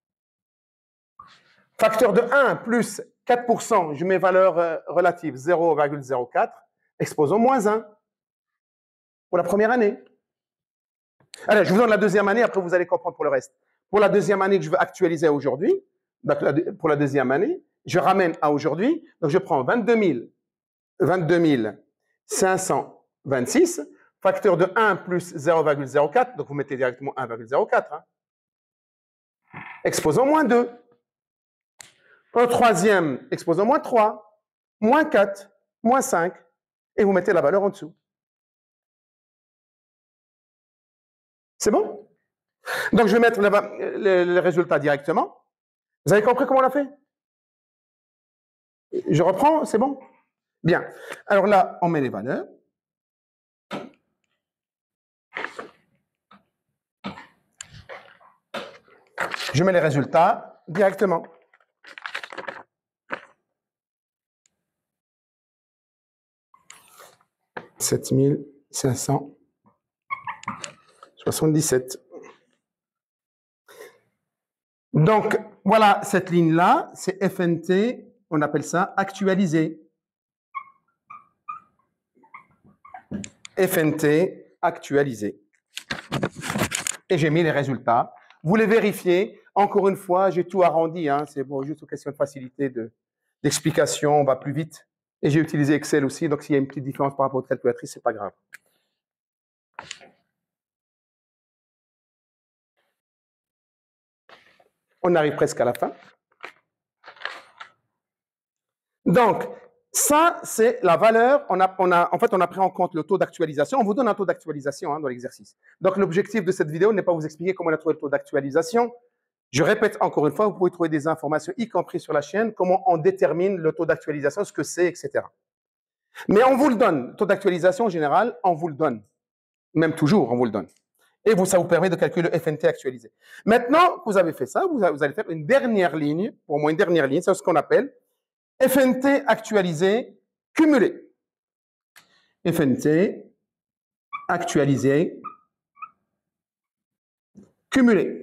facteur de 1 plus 4%, je mets valeur relative 0,04, exposant moins 1, pour la première année. Allez, je vous donne la deuxième année, après vous allez comprendre pour le reste. Pour la deuxième année que je veux actualiser aujourd'hui, pour la deuxième année, je ramène à aujourd'hui, donc je prends 22 526, facteur de 1 plus 0,04, donc vous mettez directement 1,04. Hein. Exposant moins 2. Un troisième, exposant moins 3, moins 4, moins 5, et vous mettez la valeur en dessous. C'est bon? Donc, je vais mettre le résultat directement. Vous avez compris comment on l'a fait? Je reprends, c'est bon? Bien. Alors là, on met les valeurs. Je mets les résultats directement. « 7 577. » Donc, voilà cette ligne-là, c'est FNT, on appelle ça actualisé. FNT actualisé. Et j'ai mis les résultats. Vous les vérifiez. Encore une fois, j'ai tout arrondi. Hein. C'est bon, juste une question de facilité d'explication, on va plus vite. Et j'ai utilisé Excel aussi, donc s'il y a une petite différence par rapport aux calculatrices, c'est pas grave. On arrive presque à la fin. Donc, ça, c'est la valeur. En fait, on a pris en compte le taux d'actualisation. On vous donne un taux d'actualisation hein, dans l'exercice. Donc, l'objectif de cette vidéo n'est pas vous expliquer comment on a trouvé le taux d'actualisation. Je répète encore une fois, vous pouvez trouver des informations, y compris sur la chaîne, comment on détermine le taux d'actualisation, ce que c'est, etc. Mais on vous le donne. Le taux d'actualisation, en général, on vous le donne. Même toujours, on vous le donne. Et ça vous permet de calculer le FNT actualisé. Maintenant que vous avez fait ça, vous allez faire une dernière ligne, pour moi une dernière ligne, c'est ce qu'on appelle FNT actualisé cumulé. FNT actualisé cumulé.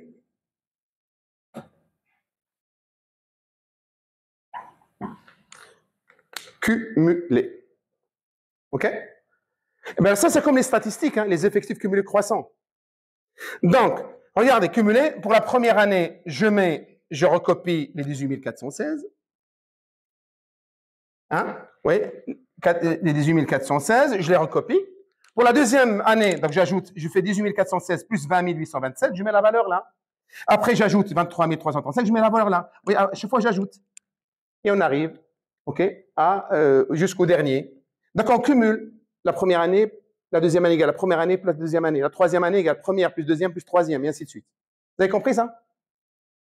Cumulé. OK? Et bien ça, c'est comme les statistiques, hein, les effectifs cumulés croissants. Donc, regardez, cumulé, pour la première année, je recopie les 18 416. Hein? Oui, les 18 416, je les recopie. Pour la deuxième année, donc je fais 18 416 plus 20 827, je mets la valeur là. Après, j'ajoute 23 335, je mets la valeur là. Oui, à chaque fois, j'ajoute. et on arrive jusqu'au dernier. Donc, on cumule la première année, la deuxième année égale la première année plus la deuxième année, la troisième année égale première plus deuxième plus troisième, et ainsi de suite. Vous avez compris ça?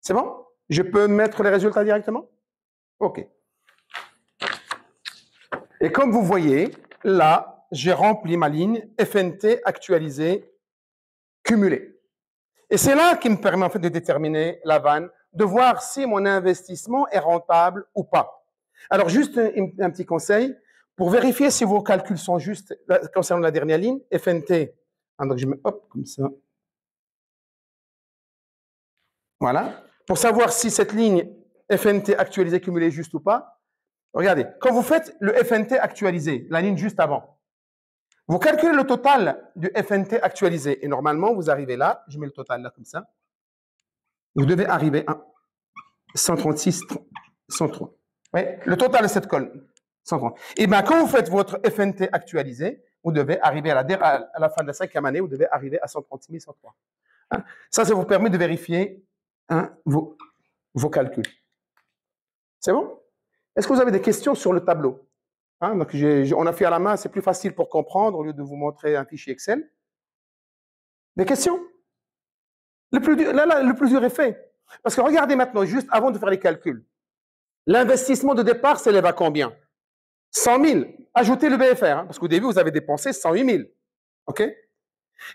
C'est bon? Je peux mettre les résultats directement? OK. Et comme vous voyez, là, j'ai rempli ma ligne FNT actualisée cumulée. Et c'est là qui me permet en fait de déterminer la vanne, de voir si mon investissement est rentable ou pas. Alors, juste un petit conseil, pour vérifier si vos calculs sont justes concernant la dernière ligne, FNT, donc je mets hop, comme ça. Voilà. Pour savoir si cette ligne FNT actualisée cumulée est juste ou pas, regardez, quand vous faites le FNT actualisé, la ligne juste avant, vous calculez le total du FNT actualisé et normalement, vous arrivez là, je mets le total là comme ça, vous devez arriver à 136, 103. Oui, le total de cette colonne, 130. Et bien, quand vous faites votre FNT actualisé, vous devez arriver à la fin de la 5e année, vous devez arriver à 136 103. Hein? Ça vous permet de vérifier vos calculs. C'est bon? Est-ce que vous avez des questions sur le tableau? Hein? Donc, on a fait à la main, c'est plus facile pour comprendre au lieu de vous montrer un fichier Excel. Des questions? Le plus dur est fait. Parce que regardez maintenant, juste avant de faire les calculs, l'investissement de départ s'élève à combien? 100 000. Ajoutez le BFR, hein, parce qu'au début, vous avez dépensé 108 000. OK?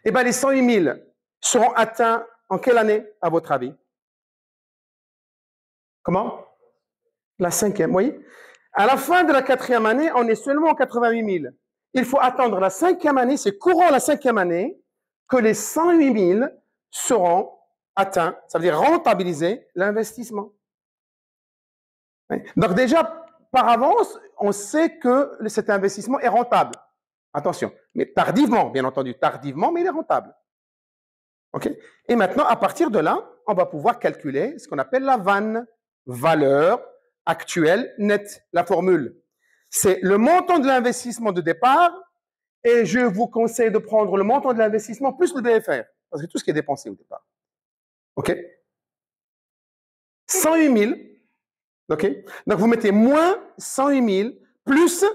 Eh bien, les 108 000 seront atteints en quelle année, à votre avis? Comment? La 5e, oui. À la fin de la 4e année, on est seulement en 88 000. Il faut attendre la 5e année, c'est courant la 5e année, que les 108 000 seront atteints, ça veut dire rentabiliser l'investissement. Oui. Donc déjà, par avance, on sait que cet investissement est rentable. Attention, mais tardivement, bien entendu, tardivement, mais il est rentable. OK? Et maintenant, à partir de là, on va pouvoir calculer ce qu'on appelle la vanne, valeur actuelle nette, la formule. C'est le montant de l'investissement de départ et je vous conseille de prendre le montant de l'investissement plus le BFR, parce que tout ce qui est dépensé au départ. OK? 108 000. OK? Donc, vous mettez moins 108 000 plus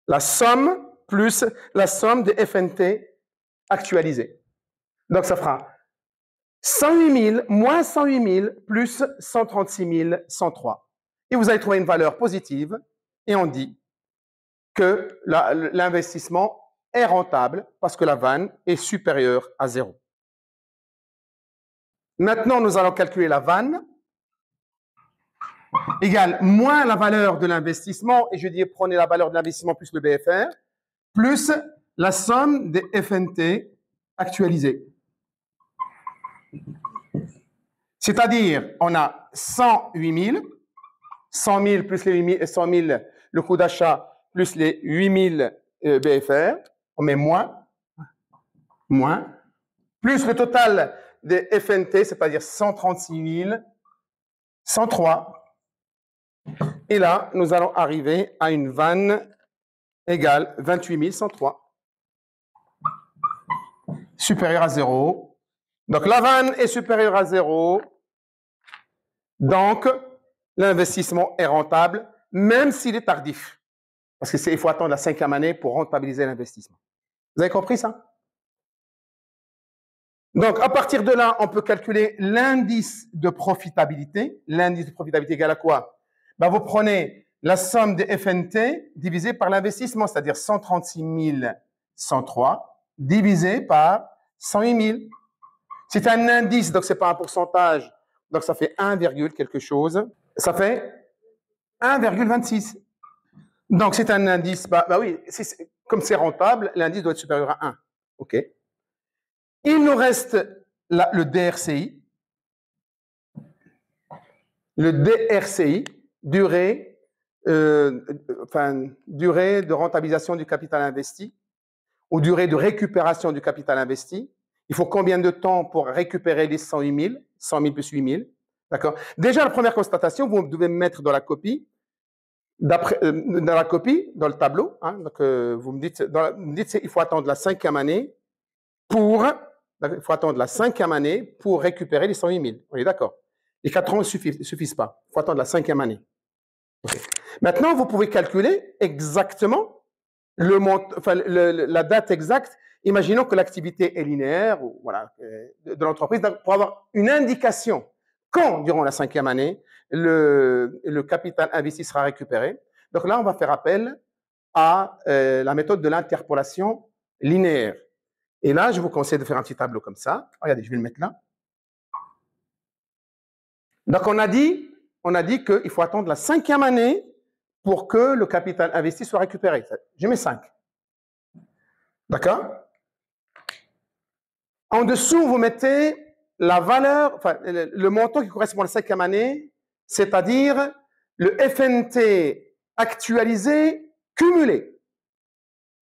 la somme des FNT actualisés. Donc, ça fera 108 000 moins 108 000 plus 136 103. Et vous allez trouver une valeur positive et on dit que l'investissement est rentable parce que la vanne est supérieure à 0. Maintenant, nous allons calculer la vanne égale moins la valeur de l'investissement, et je dis prenez la valeur de l'investissement plus le BFR, plus la somme des FNT actualisés. C'est-à-dire, on a 108 000, 100 000 plus les 8 000, 100 000, le coût d'achat plus les 8 000 BFR, on met moins, plus le total des FNT, c'est-à-dire 136 103. Et là, nous allons arriver à une vanne égale 28 103, supérieure à 0. Donc, la vanne est supérieure à 0. Donc, l'investissement est rentable, même s'il est tardif. Parce qu'il faut attendre la 5e année pour rentabiliser l'investissement. Vous avez compris ça? Donc, à partir de là, on peut calculer l'indice de profitabilité. L'indice de profitabilité égale à quoi? Ben, vous prenez la somme des FNT divisée par l'investissement, c'est-à-dire 136 103 divisé par 108 000. C'est un indice, donc ce n'est pas un pourcentage. Donc, ça fait 1, quelque chose. Ça fait 1,26. Donc, c'est un indice. Bah oui, comme c'est rentable, l'indice doit être supérieur à 1. OK. Il nous reste le DRCI. Le DRCI, durée de rentabilisation du capital investi ou durée de récupération du capital investi. Il faut combien de temps pour récupérer les 108 000? 100 000 plus 8 000. D'accord? Déjà, la première constatation, vous devez me mettre dans la copie, dans le tableau. Hein, donc, vous me dites, il faut attendre la 5e année pour récupérer les 108 000. On est d'accord? Les 4 ans ne suffisent pas. Il faut attendre la 5e année. Maintenant, vous pouvez calculer exactement la date exacte. Imaginons que l'activité est linéaire ou, voilà, de l'entreprise pour avoir une indication quand, durant la 5e année, le capital investi sera récupéré. Donc là, on va faire appel à la méthode de l'interpolation linéaire. Et là, je vous conseille de faire un petit tableau comme ça. Regardez, je vais le mettre là. Donc, on a dit qu'il faut attendre la 5e année pour que le capital investi soit récupéré. Je mets 5. D'accord? En dessous, vous mettez la valeur, enfin, le montant qui correspond à la 5e année, c'est-à-dire le FNT actualisé cumulé,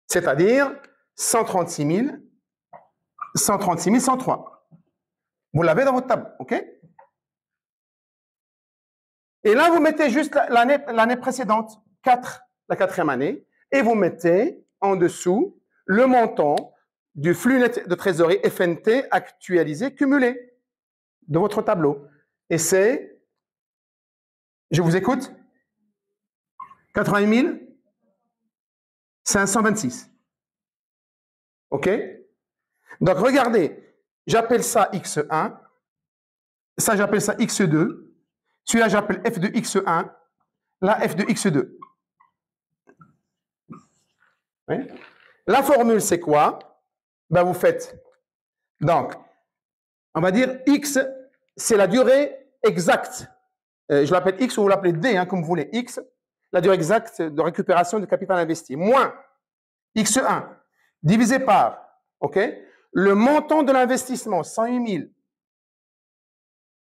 c'est-à-dire 136 103. Vous l'avez dans votre table, OK? Et là, vous mettez juste l'année précédente, 4, la 4e année, et vous mettez en dessous le montant du flux net de trésorerie FNT actualisé cumulé de votre tableau. Et c'est, je vous écoute, 88 526. OK? Donc, regardez, j'appelle ça X1, ça j'appelle ça X2, celui-là j'appelle F de X1, là F de X2. Oui? La formule, c'est quoi? Ben, vous faites, donc, on va dire X, c'est la durée exacte. Je l'appelle X ou vous l'appelez D, hein, comme vous voulez. X, la durée exacte de récupération du capital investi, moins X1, divisé par, OK, le montant de l'investissement, 108 000,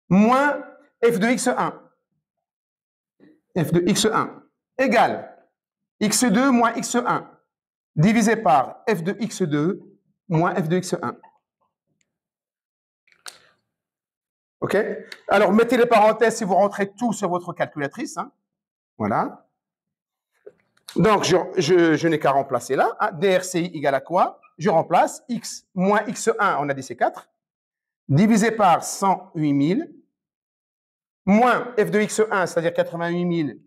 moins F de X1. F de X1 égale X2 moins X1, divisé par F de X2 moins F de X1. OK? Alors, mettez les parenthèses si vous rentrez tout sur votre calculatrice. Hein. Voilà. Donc, je n'ai qu'à remplacer là. Hein. DRCI égale à quoi? Je remplace X moins X1, on a dit c'est 4, divisé par 108 000, moins F de X1, c'est-à-dire 88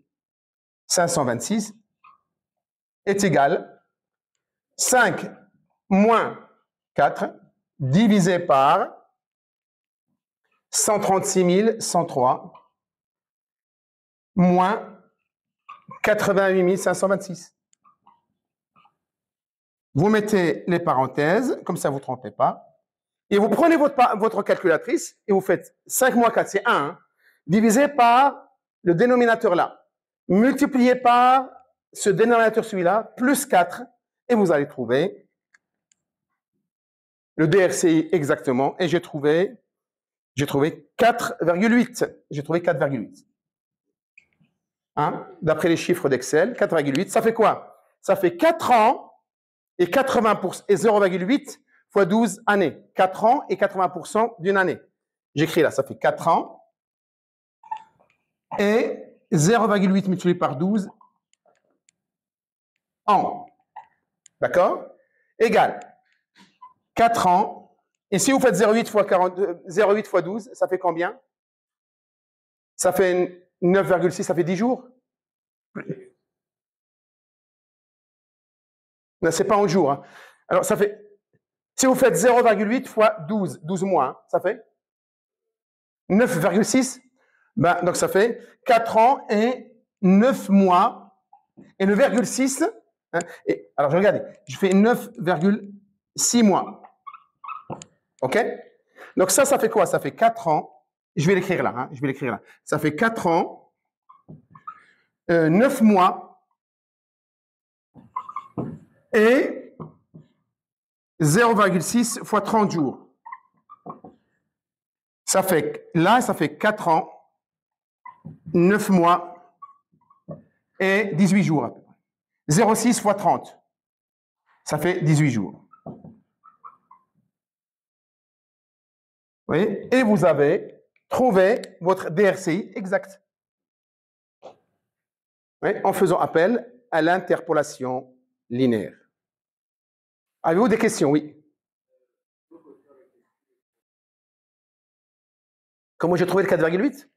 526, est égal 5 moins 4 divisé par 136 103 moins 88 526. Vous mettez les parenthèses, comme ça vous ne vous trompez pas, et vous prenez votre calculatrice et vous faites 5 moins 4, c'est 1, hein, divisé par le dénominateur là, multiplié par ce dénominateur celui-là, plus 4, et vous allez trouver le DRCI exactement, et j'ai trouvé 4,8. J'ai trouvé 4,8. Hein? D'après les chiffres d'Excel, 4,8. Ça fait quoi? Ça fait 4 ans et 80% et 0,8 fois 12 années. 4 ans et 80% d'une année. J'écris là, ça fait 4 ans et 0,8 multiplié par 12 ans. D'accord? Égal 4 ans. Et si vous faites 0,8 fois 12, ça fait combien? Ça fait 9,6, ça fait 10 jours. Ce n'est pas en jours. Hein. Alors, ça fait, si vous faites 0,8 fois 12, 12 mois, hein, ça fait 9,6. Ben, donc, ça fait 4 ans et 9 mois. Et le 0,6, hein, alors, je regarde, je fais 9,6 mois. OK? Donc, ça fait quoi? Ça fait 4 ans. Je vais l'écrire là. Hein, je vais l'écrire là. Ça fait 4 ans, 9 mois et 0,6 fois 30 jours. Ça fait, là, ça fait 4 ans, 9 mois et 18 jours à peu près. 0,6 fois 30. Ça fait 18 jours. Vous voyez? Et vous avez trouvé votre DRCI exact. Oui, en faisant appel à l'interpolation linéaire. Avez-vous des questions? Oui. Comment j'ai trouvé le 4,8?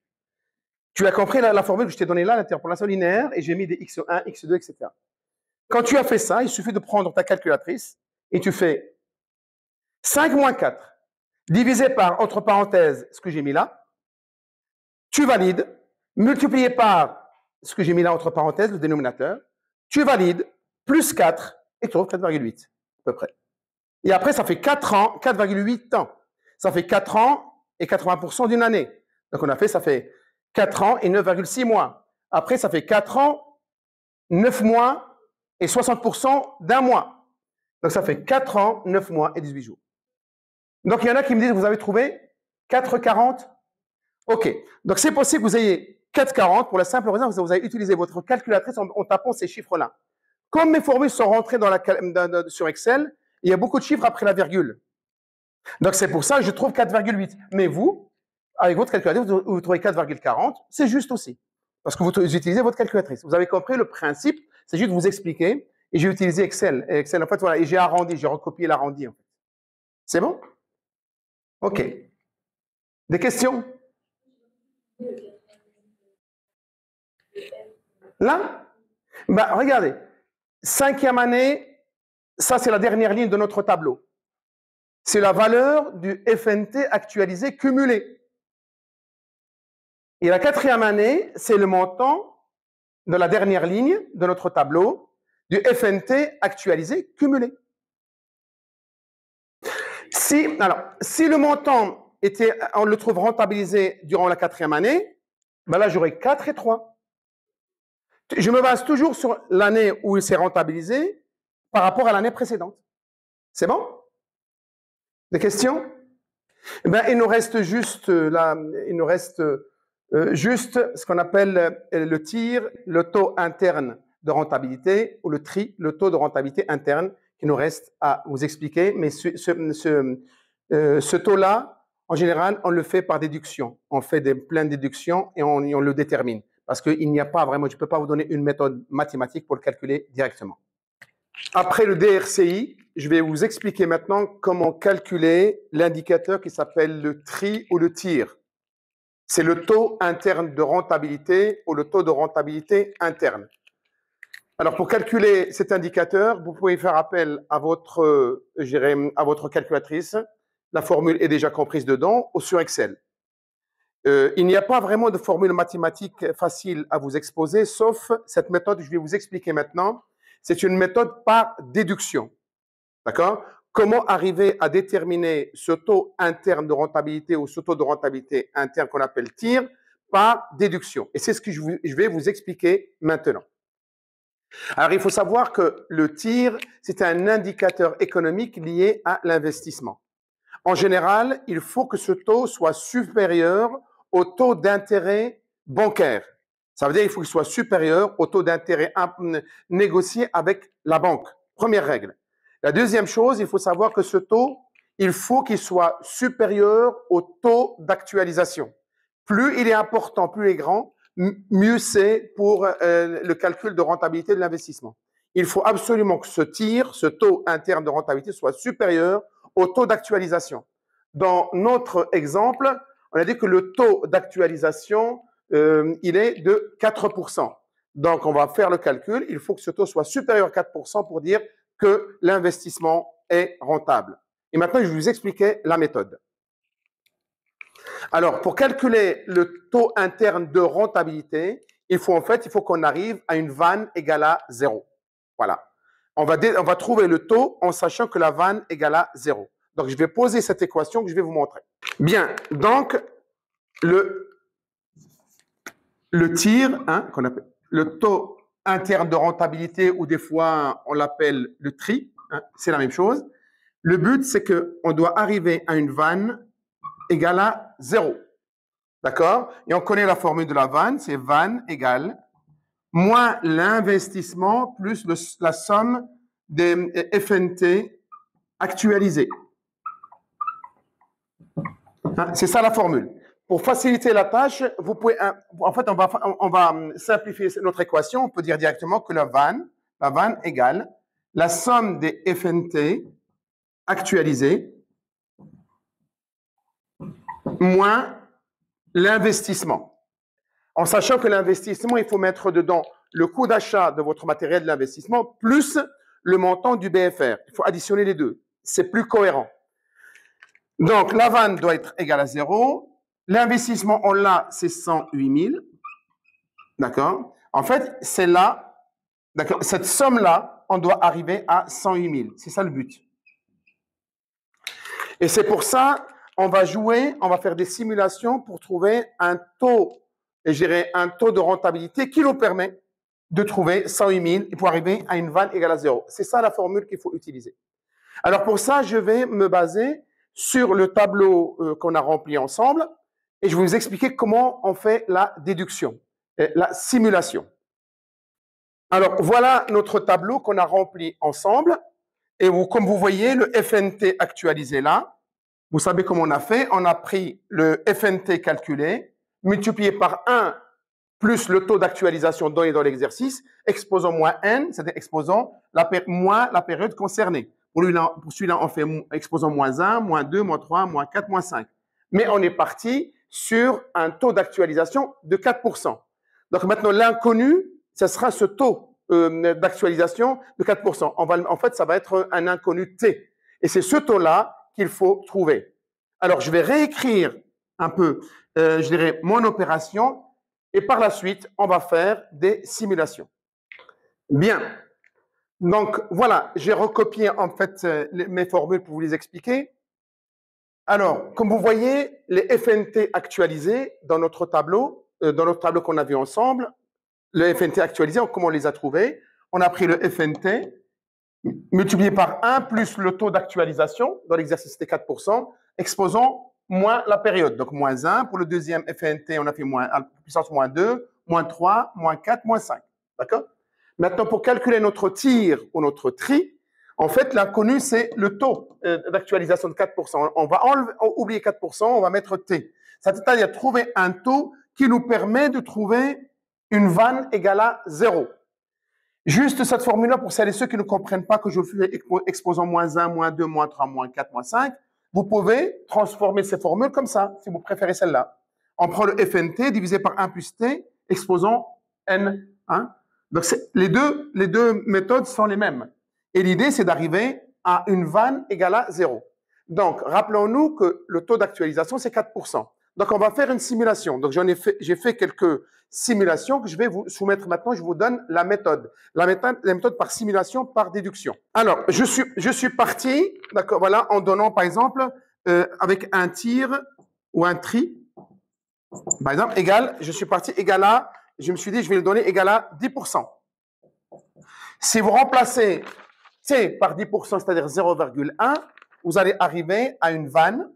Tu as compris la formule que je t'ai donnée là, l'interpolation linéaire, et j'ai mis des x1, x2, etc. Quand tu as fait ça, il suffit de prendre ta calculatrice et tu fais 5 moins 4 divisé par, entre parenthèses, ce que j'ai mis là. Tu valides, multiplié par ce que j'ai mis là, entre parenthèses, le dénominateur. Tu valides, plus 4, et tu trouves 4,8, à peu près. Et après, ça fait 4 ans, 4,8 ans. Ça fait 4 ans et 80% d'une année. Donc, on a fait, ça fait 4 ans et 9,6 mois. Après, ça fait 4 ans, 9 mois et 60% d'un mois. Donc, ça fait 4 ans, 9 mois et 18 jours. Donc, il y en a qui me disent, vous avez trouvé 4,40? OK. Donc, c'est possible que vous ayez 4,40 pour la simple raison que vous avez utilisé votre calculatrice en tapant ces chiffres-là. Comme mes formules sont rentrées sur Excel, il y a beaucoup de chiffres après la virgule. Donc, c'est pour ça que je trouve 4,8. Mais vous, avec votre calculatrice, vous trouvez 4,40, c'est juste aussi. Parce que vous utilisez votre calculatrice. Vous avez compris le principe, c'est juste de vous expliquer. Et j'ai utilisé Excel. Et Excel, en fait, voilà, et j'ai arrondi, j'ai recopié l'arrondi. En fait. C'est bon? OK. Des questions? Là? Ben, regardez. 5e année, ça, c'est la dernière ligne de notre tableau. C'est la valeur du FNT actualisé cumulé. Et la 4e année, c'est le montant de la dernière ligne de notre tableau du FNT actualisé cumulé. Si le montant était, on le trouve rentabilisé durant la 4e année, ben là, j'aurai 4 et 3. Je me base toujours sur l'année où il s'est rentabilisé par rapport à l'année précédente. C'est bon? Des questions? Ben, il nous reste juste juste ce qu'on appelle le TIR, le taux interne de rentabilité, ou le TRI, le taux de rentabilité interne, qui nous reste à vous expliquer. Mais ce taux-là, en général, on le fait par déduction. On fait plein de déductions et on le détermine. Parce qu'il n'y a pas vraiment, je ne peux pas vous donner une méthode mathématique pour le calculer directement. Après le DRCI, je vais vous expliquer maintenant comment calculer l'indicateur qui s'appelle le TRI ou le TIR. C'est le taux interne de rentabilité ou le taux de rentabilité interne. Alors, pour calculer cet indicateur, vous pouvez faire appel à votre calculatrice. La formule est déjà comprise dedans ou sur Excel. Il n'y a pas vraiment de formule mathématique facile à vous exposer, sauf cette méthode que je vais vous expliquer maintenant. C'est une méthode par déduction. D'accord? Comment arriver à déterminer ce taux interne de rentabilité ou ce taux de rentabilité interne qu'on appelle TIR par déduction. Et c'est ce que je vais vous expliquer maintenant. Alors, il faut savoir que le TIR, c'est un indicateur économique lié à l'investissement. En général, il faut que ce taux soit supérieur au taux d'intérêt bancaire. Ça veut dire qu'il faut qu'il soit supérieur au taux d'intérêt négocié avec la banque. Première règle. La deuxième chose, il faut savoir que ce taux, il faut qu'il soit supérieur au taux d'actualisation. Plus il est important, plus il est grand, mieux c'est pour le calcul de rentabilité de l'investissement. Il faut absolument que ce TIR, ce taux interne de rentabilité, soit supérieur au taux d'actualisation. Dans notre exemple, on a dit que le taux d'actualisation, il est de 4%. Donc, on va faire le calcul. Il faut que ce taux soit supérieur à 4% pour dire que l'investissement est rentable. Et maintenant, je vais vous expliquer la méthode. Alors, pour calculer le taux interne de rentabilité, il faut qu'on arrive à une vanne égale à 0. Voilà. On va trouver le taux en sachant que la vanne égale à 0. Donc, je vais poser cette équation que je vais vous montrer. Bien, donc, le TIR, qu'on appelle le taux interne de rentabilité, ou des fois, on l'appelle le TRI, c'est la même chose. Le but, c'est qu'on doit arriver à une vanne égale à 0. D'accord? Et on connaît la formule de la vanne, c'est vanne égale moins l'investissement plus la somme des FNT actualisés. C'est ça la formule. Pour faciliter la tâche, vous pouvez, en fait, on va simplifier notre équation. On peut dire directement que la vanne égale la somme des FNT actualisés moins l'investissement. En sachant que l'investissement, il faut mettre dedans le coût d'achat de votre matériel de l'investissement plus le montant du BFR. Il faut additionner les deux. C'est plus cohérent. Donc, la vanne doit être égale à 0. L'investissement, on l'a, c'est 108 000. D'accord? En fait, c'est là, d'accord, cette somme-là, on doit arriver à 108 000. C'est ça le but. Et c'est pour ça, on va jouer, on va faire des simulations pour trouver un taux, et je dirais un taux de rentabilité qui nous permet de trouver 108 000 et pour arriver à une vanne égale à 0. C'est ça la formule qu'il faut utiliser. Alors pour ça, je vais me baser sur le tableau qu'on a rempli ensemble et je vais vous expliquer comment on fait la déduction, la simulation. Alors voilà notre tableau qu'on a rempli ensemble et comme vous voyez, le FNT actualisé là, vous savez comment on a fait? On a pris le FNT calculé, multiplié par 1 plus le taux d'actualisation donné dans l'exercice, exposant moins n, c'est-à-dire exposant moins la période concernée. Pour celui-là, on fait exposant moins 1, moins 2, moins 3, moins 4, moins 5. Mais on est parti sur un taux d'actualisation de 4%. Donc maintenant, l'inconnu, ce sera ce taux d'actualisation de 4%. En fait, ça va être un inconnu T. Et c'est ce taux-là qu'il faut trouver. Alors, je vais réécrire un peu, je dirais, mon opération et par la suite, on va faire des simulations. Bien. Donc, voilà, j'ai recopié en fait mes formules pour vous les expliquer. Alors, comme vous voyez, les FNT actualisés dans notre tableau qu'on a vu ensemble, le FNT actualisé, comment on les a trouvés? On a pris le FNT multiplié par 1 plus le taux d'actualisation, dans l'exercice c'était 4%, exposant moins la période. Donc, moins 1. Pour le deuxième FNT, on a fait puissance moins 2, moins 3, moins 4, moins 5. D'accord? Maintenant, pour calculer notre tir ou notre tri, en fait, l'inconnu, c'est le taux d'actualisation de 4%. On va oublier 4%, on va mettre T. C'est-à-dire trouver un taux qui nous permet de trouver une vanne égale à 0. Juste cette formule-là, pour celles et ceux qui ne comprennent pas que je fais exposant moins 1, moins 2, moins 3, moins 4, moins 5, vous pouvez transformer ces formules comme ça, si vous préférez celle-là. On prend le FNT divisé par 1 plus T, exposant N. Hein? Donc, les deux méthodes sont les mêmes. Et l'idée, c'est d'arriver à une vanne égale à 0. Donc, rappelons-nous que le taux d'actualisation, c'est 4%. Donc, on va faire une simulation. Donc, j'ai fait quelques simulations que je vais vous soumettre maintenant. Je vous donne la méthode. La méthode par simulation, par déduction. Alors, je suis parti, d'accord, voilà, en donnant, par exemple, avec un tir ou un tri, par exemple, je suis parti égal à, je me suis dit, je vais le donner égal à 10%. Si vous remplacez T par 10%, c'est-à-dire 0,1, vous allez arriver à une vanne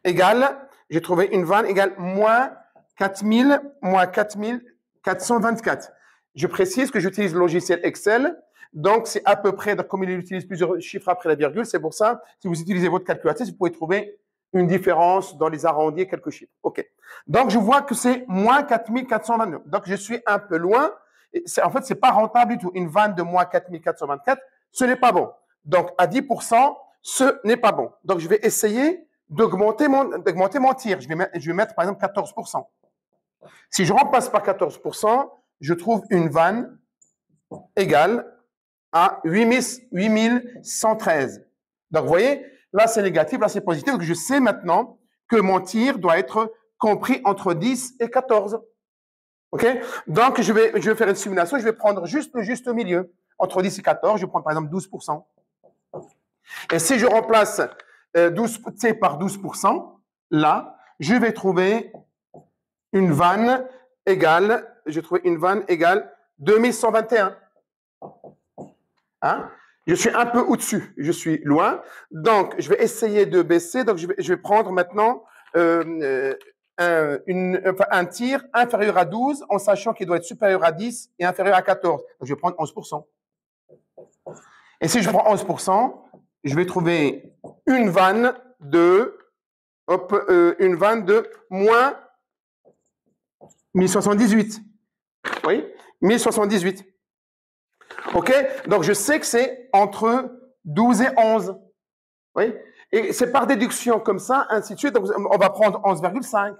égale, j'ai trouvé une vanne égale moins 4424. Je précise que j'utilise le logiciel Excel, donc c'est à peu près, comme il utilise plusieurs chiffres après la virgule, c'est pour ça, si vous utilisez votre calculatrice, vous pouvez trouver une différence dans les arrondis, quelques chiffres. OK. Donc, je vois que c'est moins 4429. Donc, je suis un peu loin. En fait, c'est pas rentable du tout. Une vanne de moins 4424, ce n'est pas bon. Donc, à 10%, ce n'est pas bon. Donc, je vais essayer d'augmenter mon tir. Je vais mettre, par exemple, 14%. Si je remplace par 14%, je trouve une vanne égale à 8113. Donc, vous voyez, là, c'est négatif, là, c'est positif. Donc, je sais maintenant que mon tir doit être compris entre 10 et 14. OK? Donc, je vais faire une simulation. Je vais prendre juste le juste milieu. Entre 10 et 14, je vais prendre, par exemple, 12%. Et si je remplace 12T par 12%, là, je vais trouver une vanne égale, 2121. Hein? Je suis un peu au-dessus, je suis loin. Donc, je vais essayer de baisser. Donc, je vais prendre maintenant un tir inférieur à 12 en sachant qu'il doit être supérieur à 10 et inférieur à 14. Donc, je vais prendre 11%. Et si je prends 11%, je vais trouver une vanne de moins 1078. Oui, 1078. OK? Donc, je sais que c'est entre 12 et 11. Oui? Et c'est par déduction comme ça, ainsi de suite. Donc, on va prendre 11,5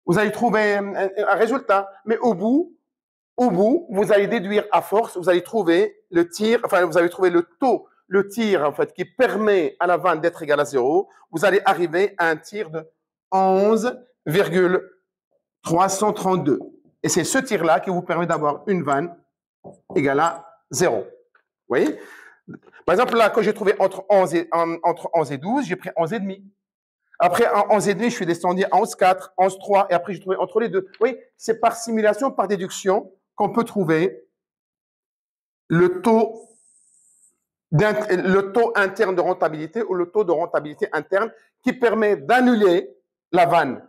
Vous allez trouver un résultat. Mais au bout, vous allez déduire à force, vous allez trouver le tir, enfin, vous allez trouver le tir, en fait, qui permet à la vanne d'être égale à 0. Vous allez arriver à un tir de 11,332. Et c'est ce tir-là qui vous permet d'avoir une vanne égale à 0. Vous voyez? Par exemple, là, quand j'ai trouvé entre 11 et 12, j'ai pris 11,5. Après, en 11,5, je suis descendu à 11,4, 11,3, et après, j'ai trouvé entre les deux. Oui, c'est par simulation, par déduction, qu'on peut trouver le taux interne de rentabilité ou le taux de rentabilité interne qui permet d'annuler la vanne.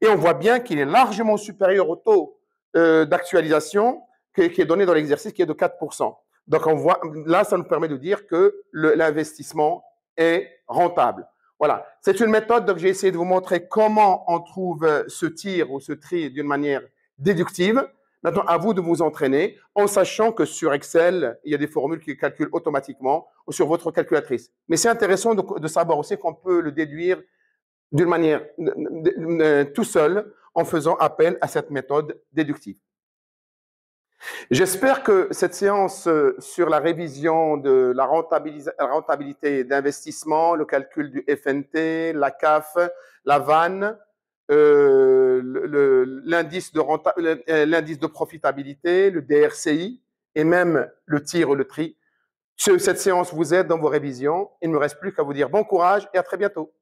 Et on voit bien qu'il est largement supérieur au taux d'actualisation qui est donné dans l'exercice, qui est de 4%. Donc, on voit, là, ça nous permet de dire que l'investissement est rentable. Voilà, c'est une méthode, donc j'ai essayé de vous montrer comment on trouve ce tir ou ce tri d'une manière déductive. Maintenant, à vous de vous entraîner en sachant que sur Excel, il y a des formules qui calculent automatiquement ou sur votre calculatrice. Mais c'est intéressant de savoir aussi qu'on peut le déduire d'une manière tout seul en faisant appel à cette méthode déductive. J'espère que cette séance sur la révision de la rentabilité d'investissement, le calcul du FNT, la CAF, la VAN, l'indice de profitabilité, le DRCI et même le tir ou le tri. Cette séance vous aide dans vos révisions. Il ne me reste plus qu'à vous dire bon courage et à très bientôt.